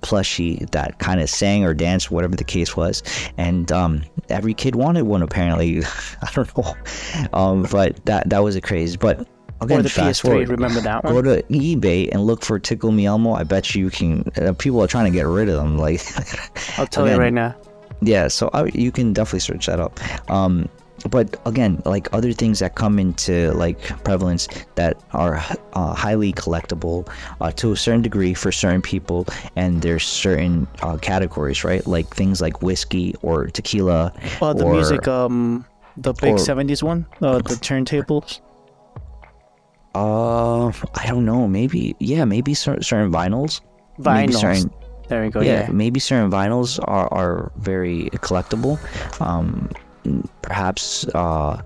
plushie that kind of sang or danced, whatever the case was, and every kid wanted one apparently. I don't know, but that was a craze. But again, or the PS3, forward, remember that one? Go to eBay and look for Tickle Me Elmo. I bet you can. People are trying to get rid of them. Like, I'll tell you right now. Yeah, so you can definitely search that up. But again, like other things that come into like prevalence that are highly collectible to a certain degree for certain people, and there's certain categories, right? Like things like whiskey or tequila. Well, the music The big Or 70s one? The turntables? I don't know. Maybe, yeah, maybe certain vinyls. Maybe Vinyls. certain, There we go, yeah, yeah. maybe certain vinyls are very collectible. Um, Perhaps a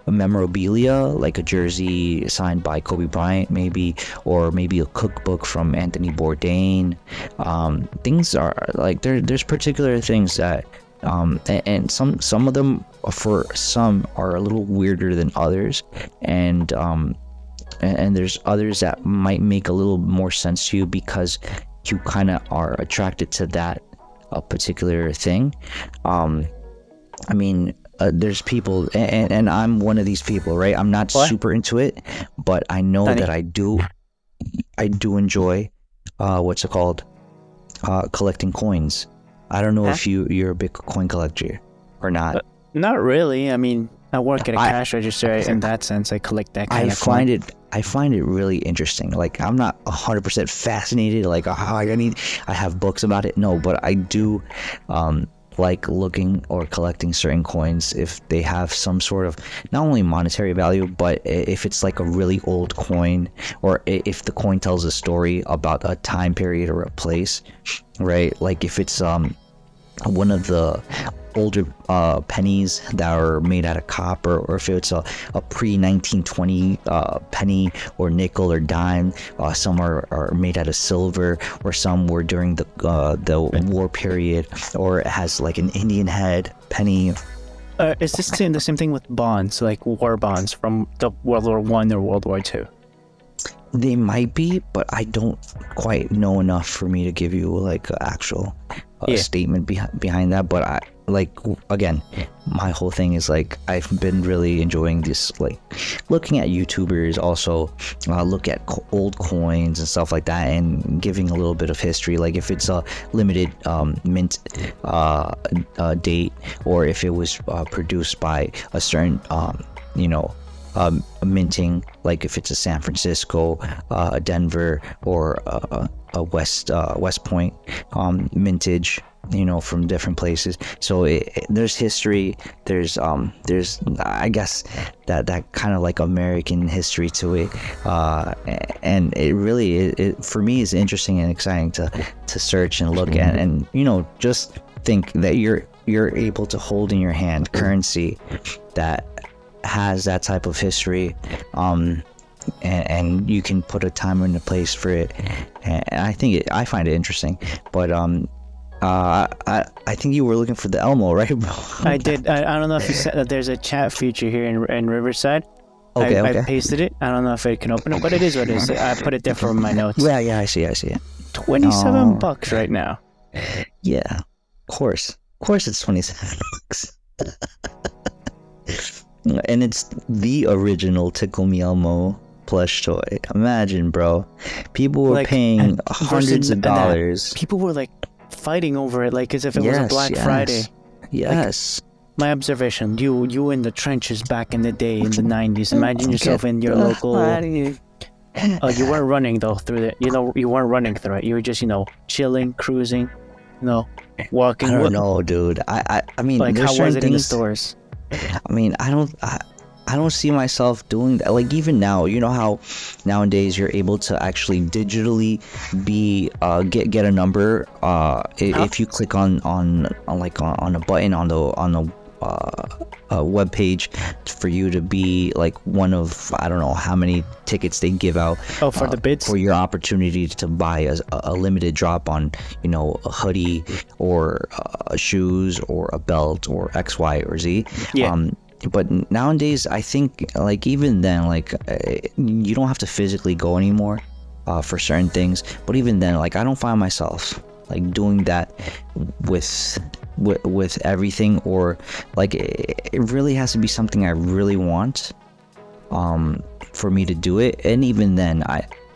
memorabilia like a jersey signed by Kobe Bryant, maybe, or maybe a cookbook from Anthony Bourdain. Things are like there's particular things that and some of them for some are a little weirder than others, and there's others that might make a little more sense to you because you kind of are attracted to that particular thing. I mean, there's people, and I'm one of these people, right? I'm not What? super into it, but I know Danny? that I do enjoy, what's it called? Collecting coins. I don't know Huh? if you're a big coin collector or not. Not really. I mean, I work at a I cash register in that sense. I collect that kind I of coin. find it really interesting. Like I'm not 100% fascinated. Like I have books about it. No, but I do like looking or collecting certain coins if they have some sort of not only monetary value, but if it's like a really old coin, or if the coin tells a story about a time period or a place, right? Like if it's one of the older pennies that are made out of copper, or if it's a pre-1920 penny or nickel or dime. Some are made out of silver, or some were during the war period, or it has like an Indian head penny. Is this the same thing with bonds, like war bonds from the World War One or World War Two? They might be, but I don't quite know enough for me to give you like an actual statement behind that. But I like, again, my whole thing is like I've been really enjoying this, like looking at YouTubers, also look at old coins and stuff like that, and giving a little bit of history, like if it's a limited mint date, or if it was produced by a certain you know minting, like if it's a San Francisco, Denver, or a West Point mintage, from different places. So there's history, there's I guess that kind of like American history to it, and it really it for me is interesting and exciting to search and look at, and just think that you're able to hold in your hand currency that has that type of history, and you can put a time and a place for it, and I find it interesting. But I think you were looking for the Elmo, right, bro? I did. I don't know if you said that there's a chat feature here in Riverside. Okay. I pasted it. I don't know if it can open it, but it is what it is. I put it there for my notes. Yeah, I see it. $27 right now. Yeah, of course it's 27 bucks. And it's the original Tickle Me Elmo plush toy. Imagine, bro. People were paying hundreds of dollars. People were like fighting over it, like as if it was a Black Friday. Yes. Like, my observation: you in the trenches back in the day in the 90s. Imagine yourself in your local. You weren't running though through it. You weren't running through it. You were just chilling, cruising, walking. I don't know, dude. I mean, like how was it in the stores? I mean, I don't see myself doing that. Like even now, you know how nowadays you're able to actually digitally get a number if you click on a button on the web page for you to be like one of, I don't know how many tickets they give out for the bids, for your opportunity to buy a limited drop on a hoodie or shoes or a belt or X, Y, or Z. But nowadays I think like even then, like you don't have to physically go anymore for certain things, but even then, like I don't find myself like doing that with everything, or like it really has to be something I really want for me to do it. And even then,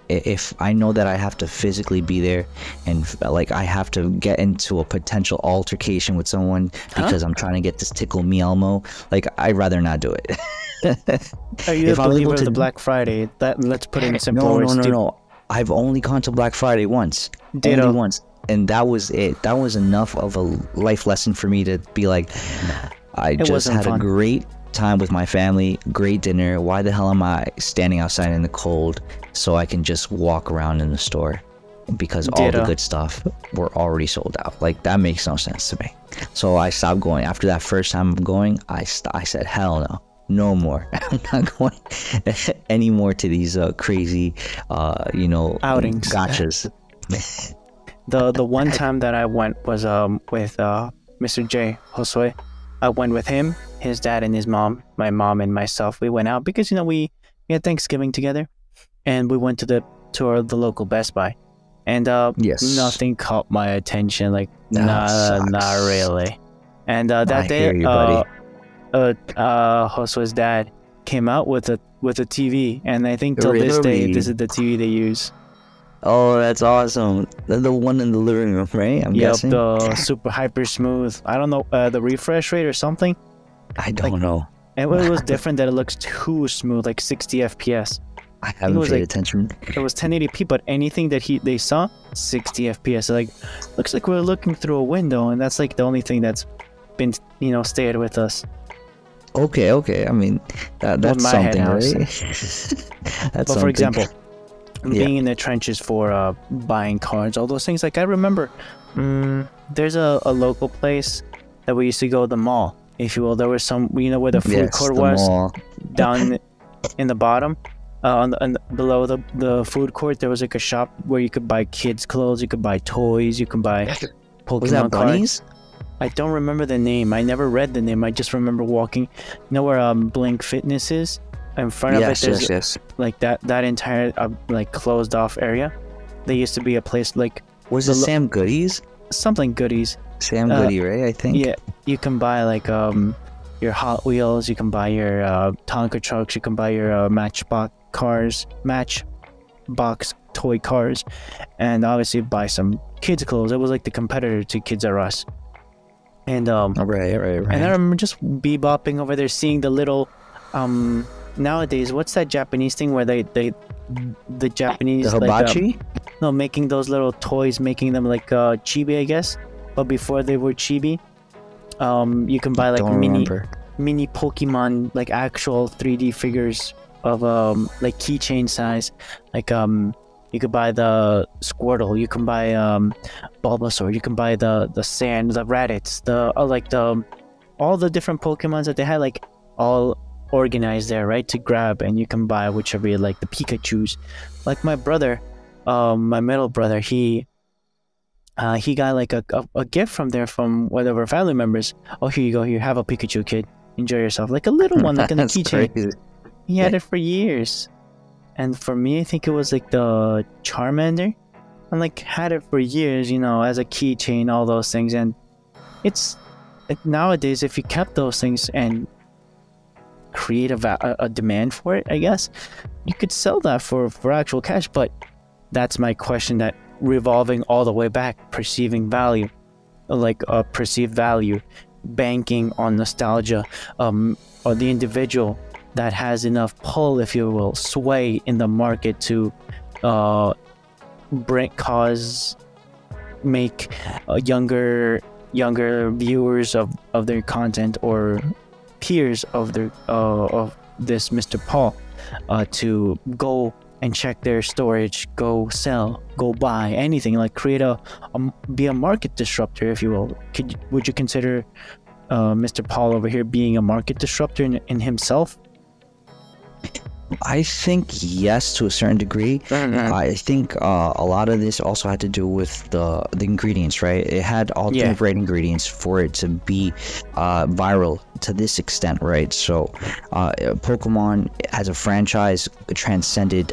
if I know that I have to physically be there, and like I have to get into a potential altercation with someone because I'm trying to get this Tickle Me Elmo, like I'd rather not do it. Are you a believer of the Black Friday? Let's put it in simple words. No. I've only gone to Black Friday once. Ditto. Only once. And that was it. That was enough of a life lesson for me to be like, I just had a great time with my family, great dinner. Why the hell am I standing outside in the cold so I can just walk around in the store? Because all the Ditto. good stuff were already sold out. Like, that makes no sense to me. So I stopped going. After that first time of going, I said, hell no. No more. I'm not going anymore to these crazy, Outings. gotchas. The one time that I went was with Mr. J Josue. I went with him, his dad, and his mom. My mom and myself. We went out because we had Thanksgiving together, and we went to the local Best Buy, and Yes. nothing caught my attention. Like That not sucks. really. And I that day, hear you, buddy. Josue's dad came out with a TV, and I think till this day, Really? this is the TV they use. Oh, that's awesome. The one in the living room, right? I'm Yep, guessing. the super hyper smooth. I don't know the refresh rate or something. I don't know. And it was different that it looks too smooth, like 60 FPS. I haven't was paid like- attention. It was 1080p, but anything that they saw, 60 FPS. Like, looks like we're looking through a window, and that's like the only thing that's been stayed with us. Okay. I mean, that's my head something, house. right? That's But something. for example, Yeah. being in the trenches for buying cards, all those things. Like, I remember, there's a local place that we used to go to the mall, if you will. There was some, where the food Yes, court the was, mall. down in the bottom, below the food court. There was like a shop where you could buy kids' clothes, you could buy toys, you could buy Pokemon Was that cards. bunnies? I don't remember the name. I never read the name. I just remember walking. Where Blink Fitness is? In front of it, there's Yes. like that entire like closed off area. There used to be a place like Was The it lo- Sam Goodies? something goodies. Sam Goody, right? I think. Yeah, you can buy like your Hot Wheels. You can buy your Tonka trucks. You can buy your Matchbox toy cars, and obviously buy some kids clothes. It was like the competitor to Kids R Us. And Right. and I remember just bebopping over there, seeing the little nowadays, what's that Japanese thing where the Japanese The hibachi? making those little toys, making them like chibi, I guess. But before they were chibi, you can buy like Don't mini remember. Pokemon, like actual 3D figures of like keychain size. Like you could buy the Squirtle, you can buy Bulbasaur, you can buy the Sand, the Raditz, all the different Pokemons that they had, like all organized there, right, to grab, and you can buy whichever you like. The Pikachus, like my brother, my middle brother, he got like a gift from there from one of our family members. Oh, here you go, here, have a Pikachu, kid, enjoy yourself, like a little one, like in a That's keychain. crazy. He had it for years. And for me, I think it was like the Charmander. I like had it for years, as a keychain, all those things. And it's like nowadays, if you kept those things and create a demand for it, I guess you could sell that for actual cash. But that's my question, that revolving all the way back, perceiving value, like perceived value, banking on nostalgia, or the individual that has enough pull, if you will, sway in the market to make younger viewers of their content, or peers of this Mr. Paul, to go and check their storage, go sell, go buy anything, like create be a market disruptor, if you will. Would you consider Mr. Paul over here being a market disruptor in himself? I think yes, to a certain degree. I think a lot of this also had to do with the ingredients, right? It had all the right ingredients for it to be viral to this extent, right? So Pokemon as a franchise transcended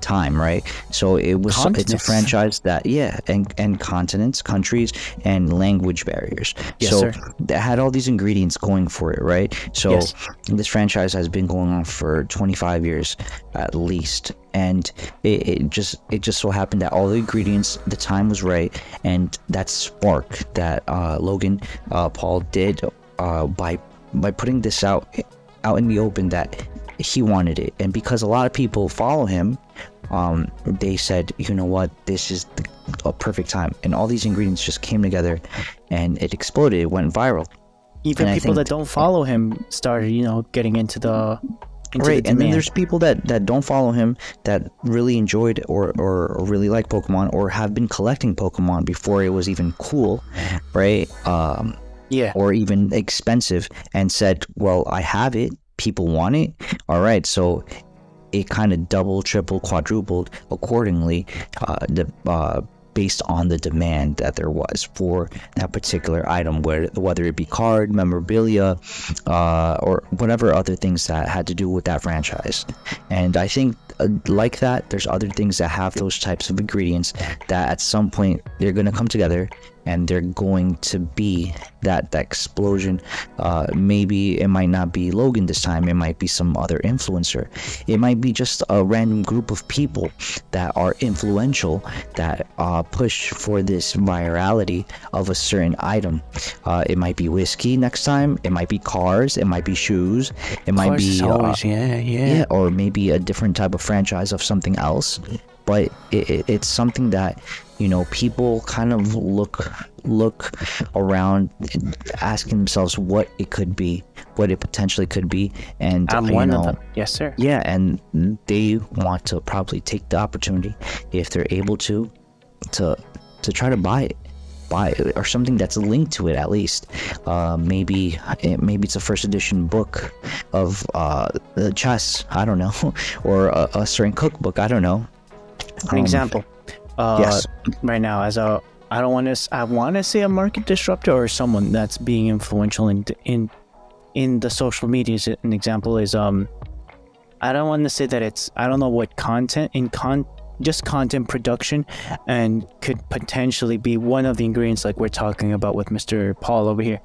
time, right? So it's a franchise that and continents, countries, and language barriers. Yes, so sir. that had all these ingredients going for it, right? So this franchise has been going on for 25 years at least, and it just so happened that all the ingredients, the time was right, and that spark that Logan Paul did by putting this out in the open, that he wanted it. And because a lot of people follow him, they said, you know what, this is a perfect time, and all these ingredients just came together and it exploded, it went viral. even And I people think that don't follow him started, getting into the right, and then demand. there's people that don't follow him that really enjoyed or really like Pokemon or have been collecting Pokemon before it was even cool, right? Yeah. Or even expensive, and said, well, I have it, people want it, all right, so it kind of double, triple, quadrupled accordingly, based on the demand that there was for that particular item, whether it be card, memorabilia, or whatever other things that had to do with that franchise. And I think like that, there's other things that have those types of ingredients that at some point they're going to come together and they're going to be that explosion. Maybe it might not be Logan this time, it might be some other influencer, it might be just a random group of people that are influential that push for this virality of a certain item. It might be whiskey next time, it might be cars, it might be shoes, it might Cars be is always, yeah, or maybe a different type of franchise of something else. But it's something that, people kind of look around asking themselves what it could be, what it potentially could be. And I'm one of them. Yes, sir. Yeah, and they want to probably take the opportunity, if they're able to try to buy it or something that's linked to it, at least. Maybe it's a first edition book of chess, I don't know, or a certain cookbook, I don't know. An example. Yes. Right now, I want to say a market disruptor or someone that's being influential in the social medias. An example is I don't want to say that it's, I don't know what content just content production, and could potentially be one of the ingredients, like we're talking about with Mr. Paul over here.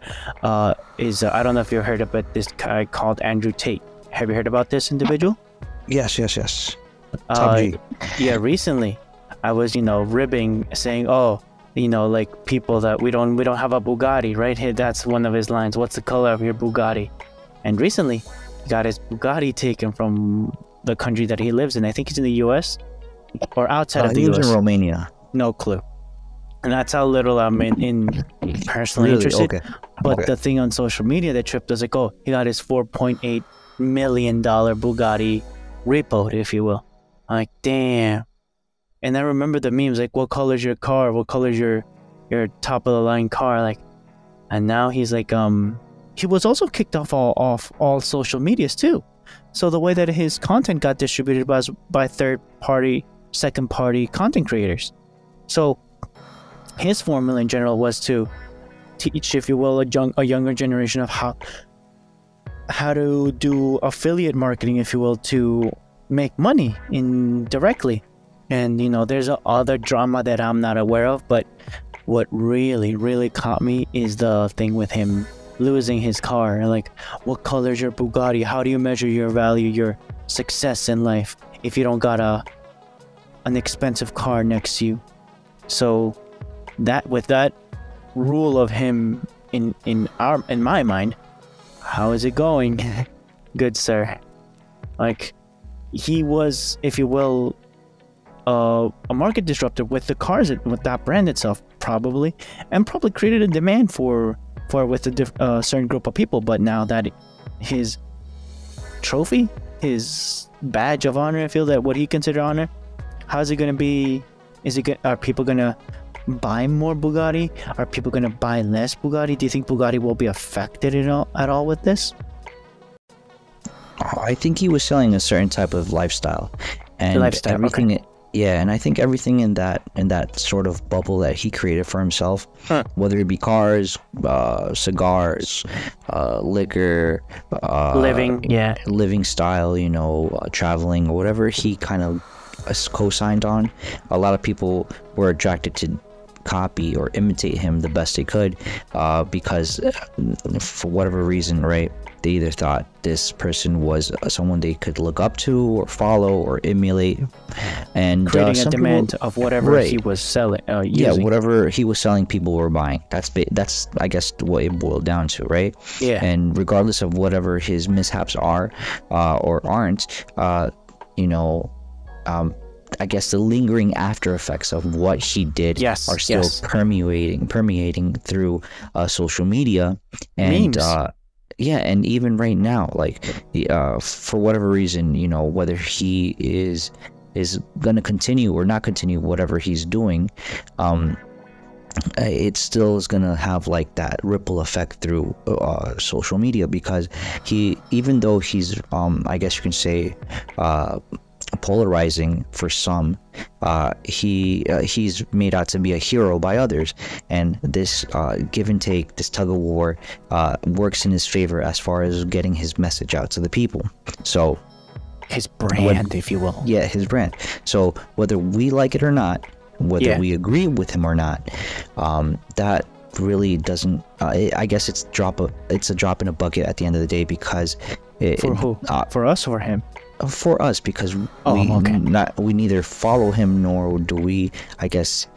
Is I don't know if you've heard about this guy called Andrew Tate. Have you heard about this individual? Yes. Top G. Yeah, recently I was, ribbing, saying, like people that we don't have a Bugatti, right? Here, that's one of his lines. What's the color of your Bugatti? And recently, he got his Bugatti taken from the country that he lives in. I think he's in the U.S. or outside of the U.S. He lives in Romania. No clue. And that's how little I'm in personally Really? interested. Okay. But the thing on social media that tripped was like, he got his $4.8 million Bugatti repoed, if you will. I'm like, damn. And I remember the memes, like, what color's your car? What color's your top of the line car? Like, and now he's like, he was also kicked off all social medias too. So the way that his content got distributed was by second party content creators. So his formula in general was to teach, if you will, a younger generation of how to do affiliate marketing, if you will, to make money indirectly. And there's other drama that I'm not aware of, but what really caught me is the thing with him losing his car. Like, what color's your Bugatti? How do you measure your value, your success in life, if you don't got an expensive car next to you? So that, with that rule of him in my mind, how is it going? Good sir. Like, he was, if you will, a market disruptor with the cars, with that brand itself, probably created a demand for with a certain group of people. But now that his trophy, his badge of honor, I feel that what he considered honor, how's it gonna be? Are people gonna buy more Bugatti? Are people gonna buy less Bugatti? Do you think Bugatti will be affected at all with this? I think he was selling a certain type of lifestyle, and everything. Okay. Yeah, and I think everything in that sort of bubble that he created for himself, whether it be cars, cigars, liquor, living style, traveling, or whatever he kind of co-signed on, a lot of people were attracted to copy or imitate him the best they could, because for whatever reason, right, they either thought this person was someone they could look up to or follow or emulate, and creating a demand of whatever he was selling, using. Whatever he was selling, people were buying. That's I guess what it boiled down to, right? Yeah. And regardless of whatever his mishaps are or aren't, I guess the lingering after effects of what he did are still permeating through social media and Memes. yeah, and even right now, like for whatever reason, you know, whether he is gonna continue or not continue whatever he's doing, it still is gonna have like that ripple effect through social media, because even though he's I guess you can say polarizing for some, he's made out to be a hero by others, and this give and take, this tug of war, works in his favor as far as getting his message out to the people. So His brand, if you will. yeah, his brand. So whether we like it or not, whether we agree with him or not, that really doesn't I guess it's a drop in a bucket at the end of the day, because For who? For us or him? for us, because okay. we neither follow him nor do we, I guess,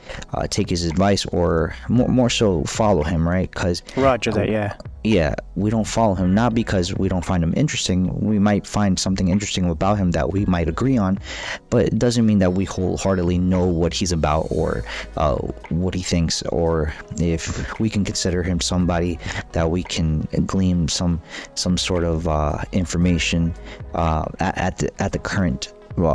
take his advice, or more so follow him, right? Because Roger that, yeah, we don't follow him, not because we don't find him interesting. We might find something interesting about him that we might agree on, but it doesn't mean that we wholeheartedly know what he's about, or what he thinks, or if we can consider him somebody that we can glean some sort of information at the current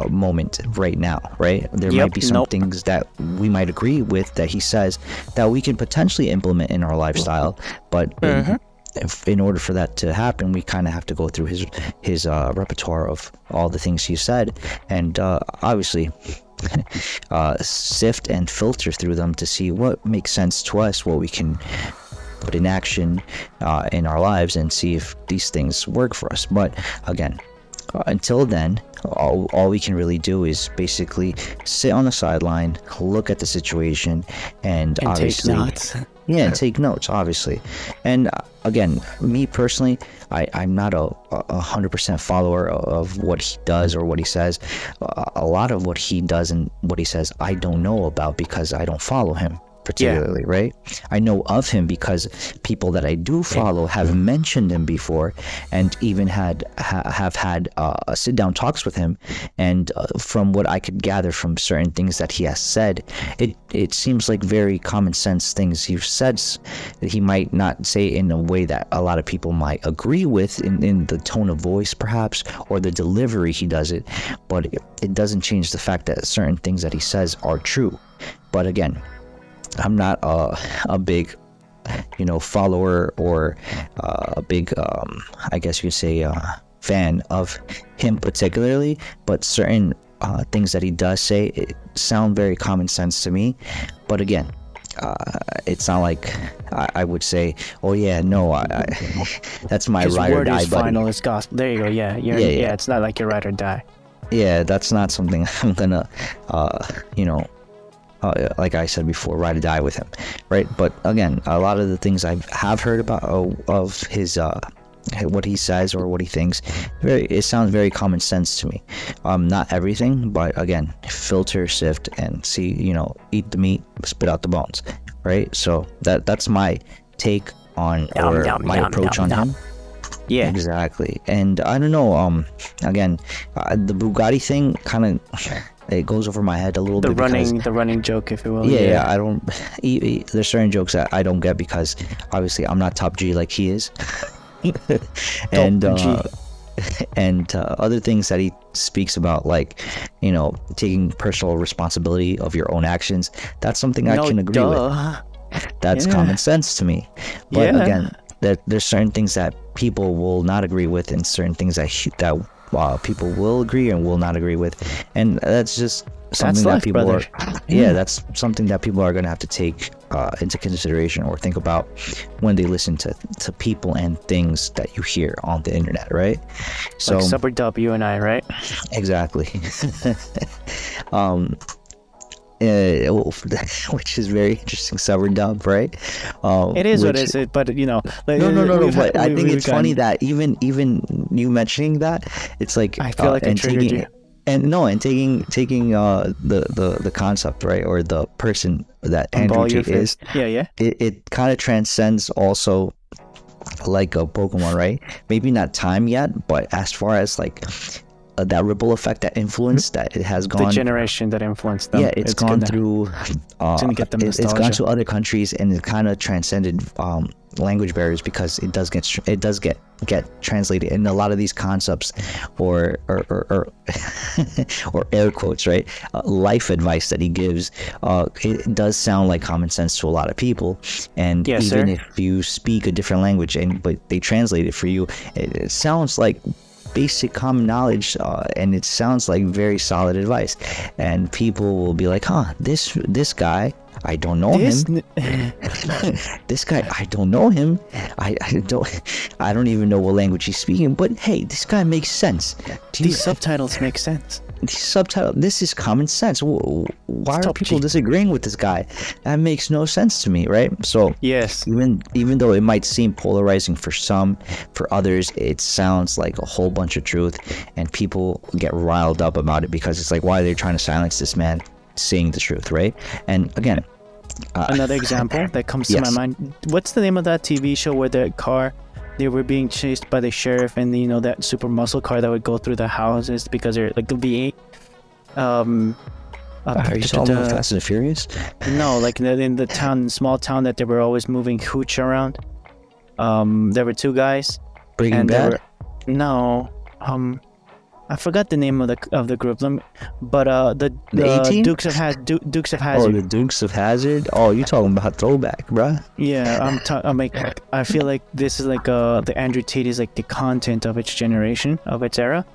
moment right now, right? There might be some things that we might agree with that he says that we can potentially implement in our lifestyle, but in order for that to happen, we kind of have to go through his repertoire of all the things he said, and obviously sift and filter through them to see what makes sense to us, what we can put in action in our lives, and see if these things work for us. But again, until then, all we can really do is basically sit on the sideline, look at the situation, and obviously take notes. Yeah, take notes, obviously. And again, me personally, I'm not a 100% follower of what he does or what he says. A lot of what he does and what he says, I don't know about, because I don't follow him particularly, right? I know of him because people that I do follow have mentioned him before, and even have had sit down talks with him, and from what I could gather from certain things that he has said, it seems like very common sense things he says that he might not say in a way that a lot of people might agree with, in the tone of voice perhaps, or the delivery he does it, but it doesn't change the fact that certain things that he says are true. But again, I'm not a big, follower, or a big, I guess you could say, fan of him particularly, but certain things that he does say sound very common sense to me. But again, it's not like I would say, oh yeah, no, I that's my ride or die buddy. His word is final, is gospel. There you go. Yeah, yeah. It's not like your ride or die. Yeah, that's not something I'm gonna, like I said before, ride or die with him, right? But again, a lot of the things I have heard about of his what he says or what he thinks, it sounds very common sense to me. Not everything, but again, filter, sift, and see, eat the meat, spit out the bones, right? So that's my take on, or my approach on him. Yeah, exactly. And I don't know, again, the Bugatti thing kind of, it goes over my head a little bit. The running joke, if you will. Yeah, I don't. There's certain jokes that I don't get, because obviously I'm not top G like he is, and other things that he speaks about, like taking personal responsibility of your own actions. That's something I can agree with. That's common sense to me. But again, there's certain things that people will not agree with, and certain things that people will agree and will not agree with, and that's just something that people brother. That's something that people are going to have to take into consideration, or think about when they listen to people and things that you hear on the internet, right? So like Super W and I, right? Exactly. Which is very interesting, Sour Dub, right? It is what it is, but no. But I think it's funny that even you mentioning that, it's like I feel like I triggered you. And taking the concept, right, or the person that Andrew J is, it kind of transcends also, like a Pokemon, right? Maybe not time yet, but as far as like that ripple effect, that influence that it has The gone. generation that influenced them. Yeah, it's gone through. It's gonna get them it's gone nostalgia. to other countries, and it kind of transcended language barriers, because it does get translated in a lot of these concepts, or or air quotes, right? Life advice that he gives, it does sound like common sense to a lot of people, and Yes, even sir. if you speak a different language but they translate it for you, it sounds like basic common knowledge, and it sounds like very solid advice, and people will be like, huh, this guy, I don't know him. This guy, I don't know him. I don't even know what language he's speaking, but hey, this guy makes sense. These subtitles make sense. This is common sense. Why are top people G. disagreeing with this guy? That makes no sense to me, right? So Yes. even though it might seem polarizing for some, for others it sounds like a whole bunch of truth, and people get riled up about it, because it's like, why are they trying to silence this man saying the truth, right? And again, Another example that comes to my Yes. mind. What's the name of that TV show where the car, they were being chased by the sheriff, and you know that super muscle car that would go through the houses because they're like the V8. are you talking about Fast and the Furious? No, like in the town, small town that they were always moving hooch around. There were two guys. Breaking and they Bad? were, no, I forgot the name of the group. The A-Team? Dukes of Dukes of Oh, Hazzard. the Dukes of Hazzard. Oh, you talking about throwback, bruh? Yeah, I'm like, I feel like this is like the Andrew Tate is like the content of its generation, of its era.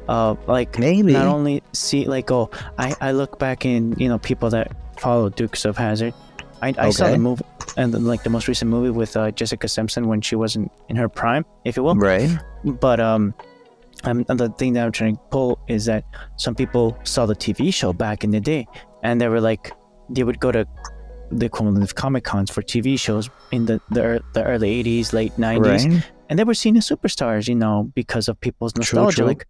Like Maybe. not only see like, oh, I look back in, you know, people that follow Dukes of Hazzard. I saw Okay. the movie, and then, like the most recent movie with Jessica Simpson when she wasn't in her prime, if you will. Right. But the thing that I'm trying to pull is that some people saw the TV show back in the day, and they were like, they would go to the equivalent of Comic Cons for TV shows in the early 80s, late 90s, Right. and they were seen as superstars, you know, because of people's nostalgia. true. Like,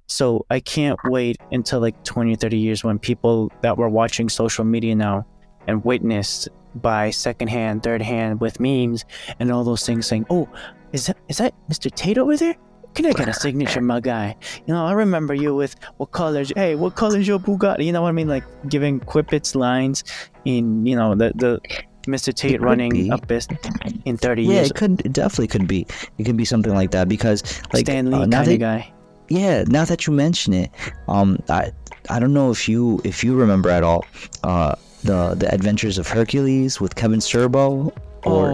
so I can't wait until like 20 or 30 years when people that were watching social media now and witnessed by secondhand, third hand with memes and all those things saying, oh, is that Mr. Tate over there? Can I get a signature, my guy? You know, I remember you with what colors? Hey, what color's your Bugatti? You know what I mean? Like giving quippets lines in, you know, the Mr. Tate running be. a business in 30 Yeah, years. it definitely could be. It could be something like that, because like Stan Lee now kind that, of guy. yeah, now that you mention it, I don't know if you remember at all, the Adventures of Hercules with Kevin Sorbo, or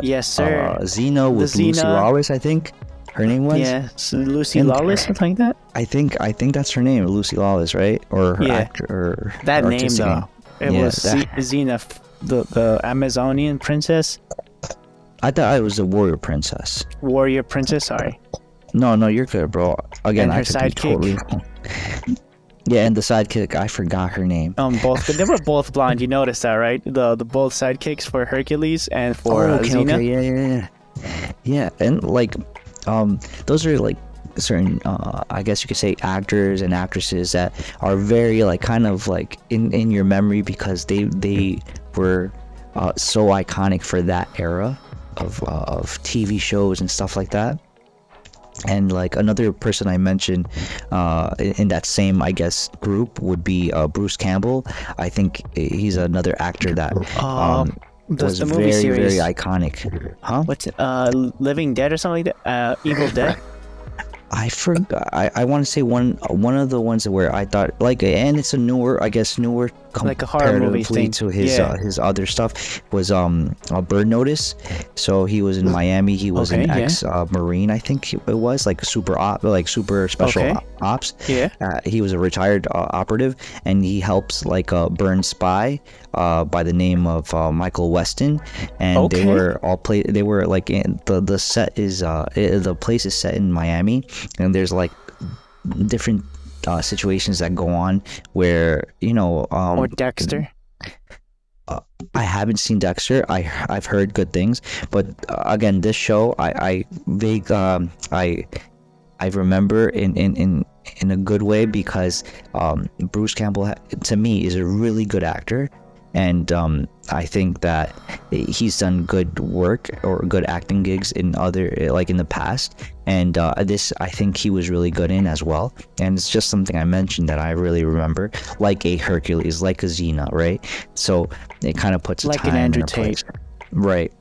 Yes, sir. Xena with Lucy Xena. Lawless, I think her name was. Yeah, so Lucy And- Lawless, something like that. I think that's her name, Lucy Lawless, right? Or her Yeah. actor, or That her name artistic though, it Yeah, was Xena, the Amazonian princess, I thought I was the warrior princess. warrior princess. Sorry. No, you're good, bro. Again, And her I could be sidekick. totally wrong. Yeah, and the sidekick, I forgot her name. Both they were both blonde. You noticed that, right? The both sidekicks for Hercules and for Xena. Yeah, and like, those are like certain, I guess you could say, actors and actresses that are very like kind of like in your memory, because they were so iconic for that era of TV shows and stuff like that. And like another person I mentioned in that same, I guess, group would be Bruce Campbell. I think he's another actor that was the movie very series. very iconic. Huh? What's it? Living Dead or something like that? Evil Dead. I forgot. I want to say one of the ones where I thought like, and it's a newer, I guess, newer Like a horror movie comparatively thing. to his Yeah. his other stuff was Bird Notice. So he was in Miami. He was an Okay, yeah. ex Marine, I think it was, like super special Okay. ops. Yeah. He was a retired operative, and he helps like a Burn spy by the name of Michael Weston, and they Okay. were all They were like the set is the place is set in Miami, and there's like different situations that go on where, you know, Or Dexter. I haven't seen Dexter. I've heard good things, but again, this show I remember in a good way, because Bruce Campbell to me is a really good actor, and I think that he's done good work or good acting gigs in other, like in the past, and this I think he was really good in as well. And it's just something I mentioned that I really remember, like a Hercules, like a Xena, right? So it kind of puts a Like time an Andrew and a place. Tate. Right.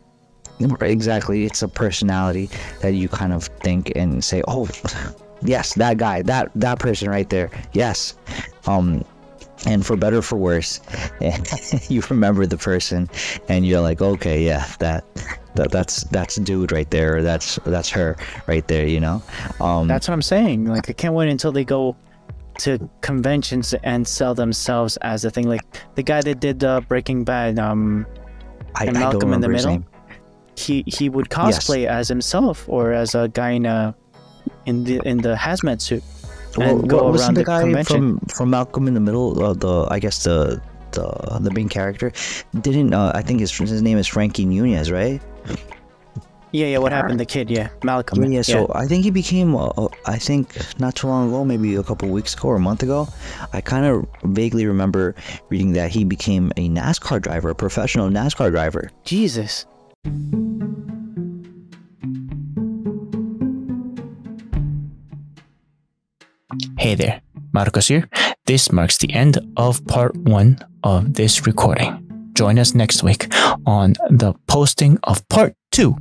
Exactly. It's a personality that you kind of think and say, oh, yes, that guy, that person right there, yes. And for better or for worse, you remember the person and you're like, okay, yeah, that's dude right there, or that's her right there, you know. That's what I'm saying. Like, I can't wait until they go to conventions and sell themselves as a thing. Like the guy that did Breaking Bad, and I don't Malcolm in the remember his Middle. name. He would cosplay as himself or as a guy in the hazmat suit and go Wasn't around the the guy convention. from Malcolm in the Middle, I guess the main character didn't, I think his name is Frankie Nunez, right? Yeah. What happened? The kid, Malcolm. Yeah, so I think he became, I think not too long ago, maybe a couple weeks ago or a month ago, I kind of vaguely remember reading that he became a NASCAR driver, a professional NASCAR driver. Jesus. Hey there, Marcos here. This marks the end of part 1 of this recording. Join us next week on the posting of part 2.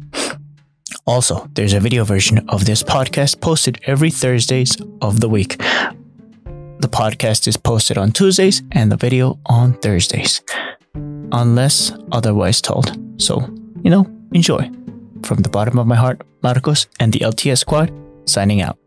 Also, there's a video version of this podcast posted every Thursdays of the week. The podcast is posted on Tuesdays and the video on Thursdays, unless otherwise told. So, enjoy. From the bottom of my heart, Marcos and the LTS squad, signing out.